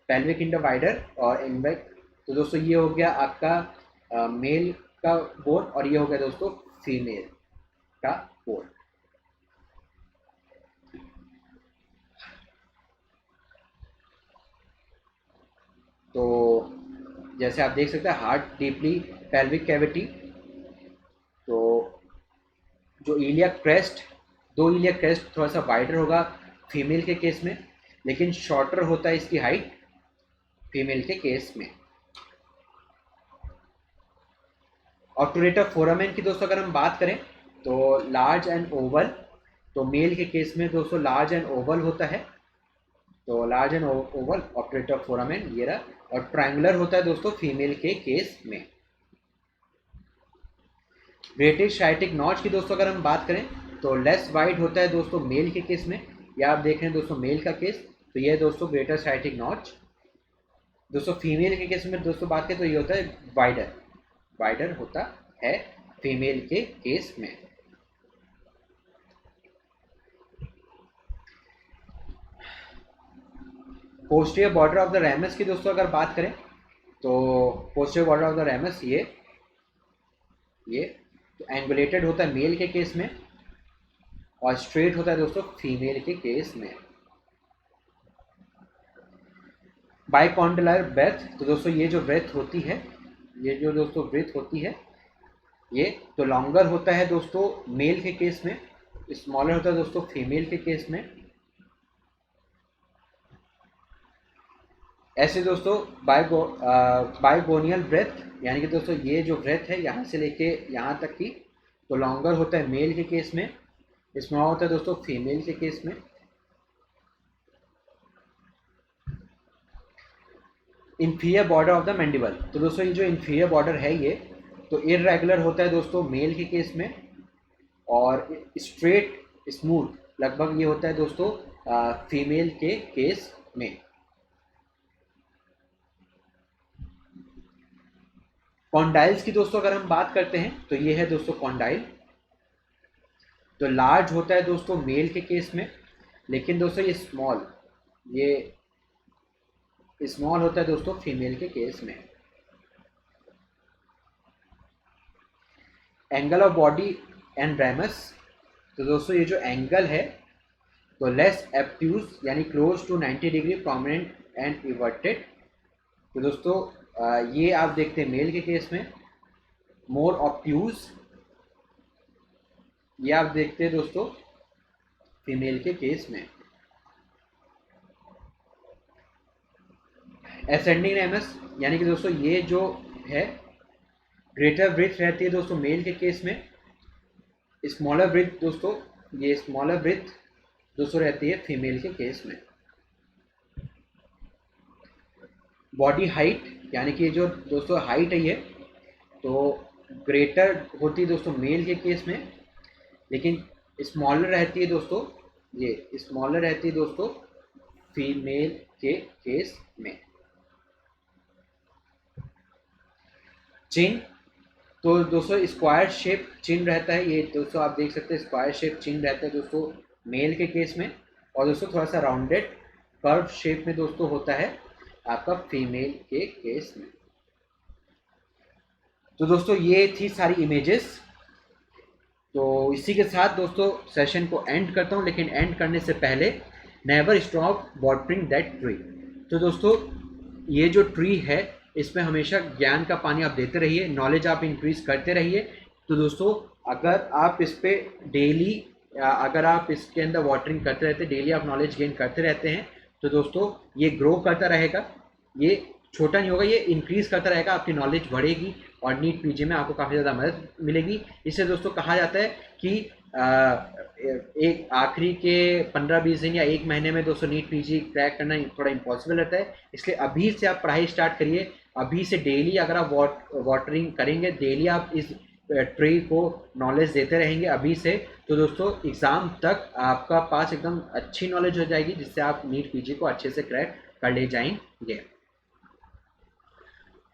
pelvic end wider और इनवेक. तो दोस्तों ये हो गया आपका मेल का बोन, और ये हो गया दोस्तों फीमेल का बोन. तो जैसे आप देख सकते हैं हार्ट डीपली पेल्विक कैविटी. तो जो इलियक क्रेस्ट, 2 इलियक क्रेस्ट थोड़ा सा वाइडर होगा फीमेल के केस में, लेकिन शॉर्टर होता है इसकी हाइट फीमेल के केस में. ऑब्टूरेटर फोरामेन की दोस्तों अगर हम बात करें तो लार्ज एंड ओवल. तो मेल के केस में दोस्तों लार्ज एंड ओवल होता है. तो large and Oval obturator foramen ये रहा, और ट्रायंगुलर होता है दोस्तों फीमेल के केस में. ग्रेटर साइटिक नॉच की दोस्तों अगर हम बात करें तो लेस वाइड होता है दोस्तों मेल के केस में. या आप देख रहे हैं दोस्तों मेल का केस, तो ये दोस्तों ग्रेटर साइटिक नॉच. दोस्तों फीमेल के केस में दोस्तों बात करें तो ये होता है वाइडर, वाइडर होता है फीमेल के केस में. Posterior border of the ramus की दोस्तों अगर बात करें तो posterior border of the ramus ये तो एंगुलेटेड होता है मेल के केस में, और स्ट्रेट होता है दोस्तों फीमेल के केस में. बाइकॉन्डलर ब्रेथ, तो दोस्तों ये जो ब्रेथ होती है, ये जो दोस्तों ब्रेथ होती है, ये तो लॉन्गर होता है दोस्तों मेल के केस में, स्मॉलर होता है दोस्तों फीमेल के केस में. ऐसे दोस्तों बाइगोनियल ब्रेथ, यानी कि दोस्तों ये जो ब्रेथ है यहाँ से लेके यहाँ तक की, तो लॉन्गर होता है मेल के केस में, स्मॉल होता है दोस्तों फीमेल के केस में. Inferior border of the mandible, तो दोस्तों ये जो इन्फीरियर बॉर्डर है ये तो इररेगुलर होता है दोस्तों मेल के केस में, और स्ट्रेट स्मूथ लगभग ये होता है दोस्तों फीमेल के केस में। कॉन्डाइल्स की दोस्तों अगर हम बात करते हैं तो ये है दोस्तों कॉन्डाइल। तो लार्ज होता है दोस्तों मेल के केस में, लेकिन दोस्तों ये स्मॉल होता है दोस्तों फीमेल के केस में। Angle of body and ramus, तो दोस्तों ये जो एंगल है तो लेस एब्ट्यूज यानी close to 90 degree, prominent and everted. तो दोस्तों ये आप देखते हैं मेल के केस में। मोर ऑब्ट्यूज ये आप देखते हैं दोस्तों फीमेल के केस में। एसेंडिंग रैमस यानी कि दोस्तों ये जो है ग्रेटर ब्रेथ रहती है दोस्तों मेल के केस में, स्मॉलर ब्रेथ दोस्तों ये स्मॉलर ब्रेथ दोस्तों रहती है फीमेल के केस में। बॉडी हाइट यानी कि जो दोस्तों हाइट है ये तो ग्रेटर होती है दोस्तों मेल के केस में, लेकिन स्मॉलर रहती है दोस्तों, ये स्मॉलर रहती है दोस्तों फीमेल के केस में। चिन, तो दोस्तों स्क्वायर शेप चिन रहता है, ये दोस्तों आप देख सकते हैं स्क्वायर शेप चिन रहता है दोस्तों मेल के केस में, और दोस्तों थोड़ा सा राउंडेड कर्व शेप में दोस्तों होता है आपका फीमेल के केस में। तो दोस्तों ये थी सारी इमेजेस। तो इसी के साथ दोस्तों सेशन को एंड करता हूँ, लेकिन एंड करने से पहले never stop watering that tree. तो दोस्तों ये जो ट्री है इसमें हमेशा ज्ञान का पानी आप देते रहिए, नॉलेज आप इंक्रीज करते रहिए। तो दोस्तों अगर आप इस पे डेली अगर आप इसके अंदर वाटरिंग करते रहते, डेली आप नॉलेज गेन करते रहते हैं, तो दोस्तों ये ग्रो करता रहेगा, ये छोटा नहीं होगा, ये इंक्रीज करता रहेगा, आपकी नॉलेज बढ़ेगी और नीट पीजी में आपको काफ़ी ज़्यादा मदद मिलेगी। इससे दोस्तों कहा जाता है कि एक आखिरी के 15-20 दिन या एक महीने में दोस्तों नीट पीजी क्रैक करना थोड़ा इम्पॉसिबल रहता है, इसलिए अभी से आप पढ़ाई स्टार्ट करिए। अभी से डेली अगर आप वाटरिंग करेंगे, डेली आप इस ट्री को नॉलेज देते रहेंगे अभी से, तो दोस्तों एग्ज़ाम तक आपका पास एकदम अच्छी नॉलेज हो जाएगी, जिससे आप नीट पीजी को अच्छे से क्रैक कर ले जाएंगे।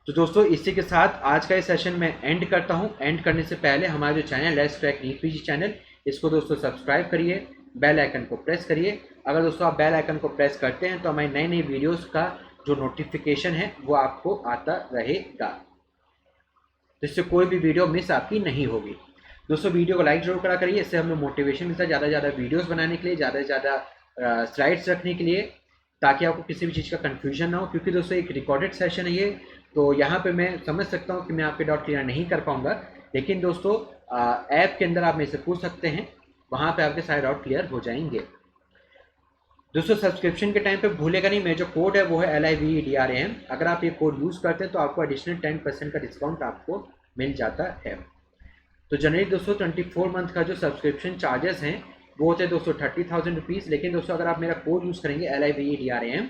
तो दोस्तों इसी के साथ आज का ये सेशन मैं एंड करता हूं। एंड करने से पहले हमारा जो channel let's crack NEET PG channel, इसको दोस्तों सब्सक्राइब करिए, बेल आइकन को प्रेस करिए। अगर दोस्तों आप बेल आइकन को प्रेस करते हैं तो हमारी नई नई वीडियोस का जो नोटिफिकेशन है वो आपको आता रहेगा, जिससे कोई भी वीडियो मिस आपकी नहीं होगी। दोस्तों वीडियो को लाइक जरूर करा करिए, इससे हमें मोटिवेशन मिलता है ज़्यादा से ज़्यादा वीडियोस बनाने के लिए, ज़्यादा से ज़्यादा स्लाइड्स रखने के लिए, ताकि आपको किसी भी चीज़ का कन्फ्यूजन ना हो। क्योंकि दोस्तों एक रिकॉर्डेड सेशन है ये, तो यहाँ पे मैं समझ सकता हूँ कि मैं आपके डाउट क्लियर नहीं कर पाऊँगा, लेकिन दोस्तों ऐप के अंदर आप मेरे से पूछ सकते हैं, वहाँ पे आपके सारे डाउट क्लियर हो जाएंगे। दोस्तों सब्सक्रिप्शन के टाइम पे भूलेगा नहीं, मेरा जो कोड है वो है LIVEDRAM। अगर आप ये कोड यूज़ करते हैं तो आपको एडिशनल 10% का डिस्काउंट आपको मिल जाता है। तो जनरली दोस्तों 24 मंथ का जो सब्सक्रिप्शन चार्जेस हैं वो होते हैं दोस्तों 30,000 रुपीज़, लेकिन दोस्तों अगर आप मेरा कोड यूज़ करेंगे LIVEDRAM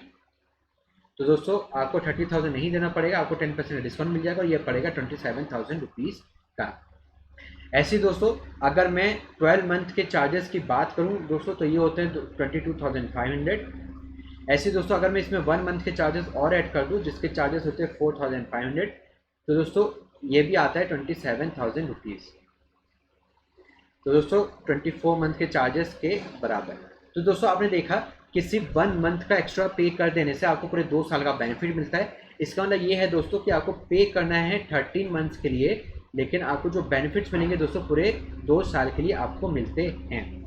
तो दोस्तों आपको 30,000 नहीं देना पड़ेगा, आपको 10% डिस्काउंट मिल जाएगा और ये पड़ेगा 27,000 रुपीज़ का। ऐसे दोस्तों अगर मैं 12 मंथ के चार्जेस की बात करूं दोस्तों तो ये होते हैं 22,500। ऐसे दोस्तों अगर मैं इसमें 1 मंथ के चार्जेस और ऐड कर दूं जिसके चार्जेस होते हैं 4,500, तो दोस्तों ये भी आता है 27,000 रुपीज़। तो दोस्तों 24 मंथ के चार्जेस के बराबर। तो दोस्तों आपने देखा कि सिर्फ 1 मंथ का एक्स्ट्रा पे कर देने से आपको पूरे 2 साल का बेनिफिट मिलता है। इसका मतलब ये है दोस्तों कि आपको पे करना है 13 मंथ्स के लिए, लेकिन आपको जो बेनिफिट्स मिलेंगे दोस्तों पूरे 2 साल के लिए आपको मिलते हैं।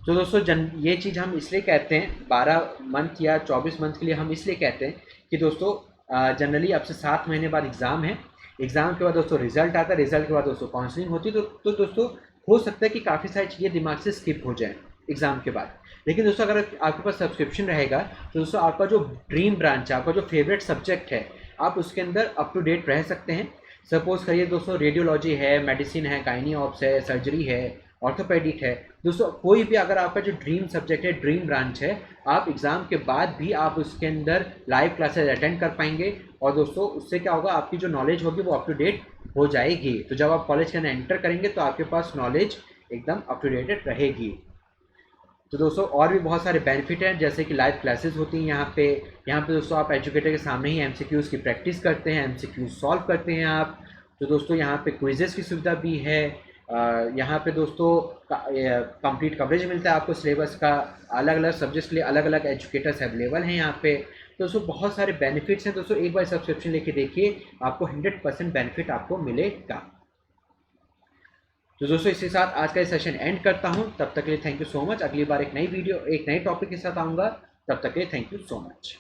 तो दोस्तों ये चीज़ हम इसलिए कहते हैं 12 मंथ या 24 मंथ के लिए हम इसलिए कहते हैं कि दोस्तों जनरली अब से 7 महीने बाद एग्ज़ाम है, एग्ज़ाम के बाद दोस्तों रिजल्ट आता है, रिजल्ट के बाद दोस्तों काउंसलिंग होती है। तो दोस्तों हो सकता है कि काफ़ी सारी चीज़ें दिमाग से स्किप हो जाएँ एग्ज़ाम के बाद, लेकिन दोस्तों अगर आपके पास सब्सक्रिप्शन रहेगा तो दोस्तों आपका जो ड्रीम ब्रांच है, आपका जो फेवरेट सब्जेक्ट है, आप उसके अंदर अप टू डेट रह सकते हैं। सपोज करिए दोस्तों रेडियोलॉजी है, मेडिसिन है, गायनी ऑप्स है, सर्जरी है, ऑर्थोपेडिक है, दोस्तों कोई भी अगर आपका जो ड्रीम सब्जेक्ट है, ड्रीम ब्रांच है, आप एग्ज़ाम के बाद भी आप उसके अंदर लाइव क्लासेज अटेंड कर पाएंगे और दोस्तों उससे क्या होगा, आपकी जो नॉलेज होगी वो अप टू डेट हो जाएगी। तो जब आप कॉलेज के अंदर एंटर करेंगे तो आपके पास नॉलेज एकदम अप टू डेट रहेगी। तो दोस्तों और भी बहुत सारे बेनिफिट हैं, जैसे कि लाइव क्लासेस होती हैं यहाँ पे दोस्तों आप एजुकेटर के सामने ही एमसीक्यूज़ की प्रैक्टिस करते हैं, एमसीक्यूज़ सॉल्व करते हैं आप। तो दोस्तों यहाँ पे क्विजेस की सुविधा भी है। यहाँ पे दोस्तों कंप्लीट कवरेज मिलता है आपको सिलेबस का। अलग अलग सब्जेक्ट्स के लिए अलग अलग एजुकेटर्स अवेलेबल हैं यहाँ पे। तो दोस्तों बहुत सारे बेनिफिट्स हैं दोस्तों, एक बार सब्सक्रिप्शन लेके देखिए, आपको 100% बेनिफिट आपको मिलेगा। तो दोस्तों इसके साथ आज का ये सेशन एंड करता हूँ। तब तक के लिए थैंक यू सो मच। अगली बार एक नई वीडियो एक नए टॉपिक के साथ आऊँगा। तब तक के लिए थैंक यू सो मच।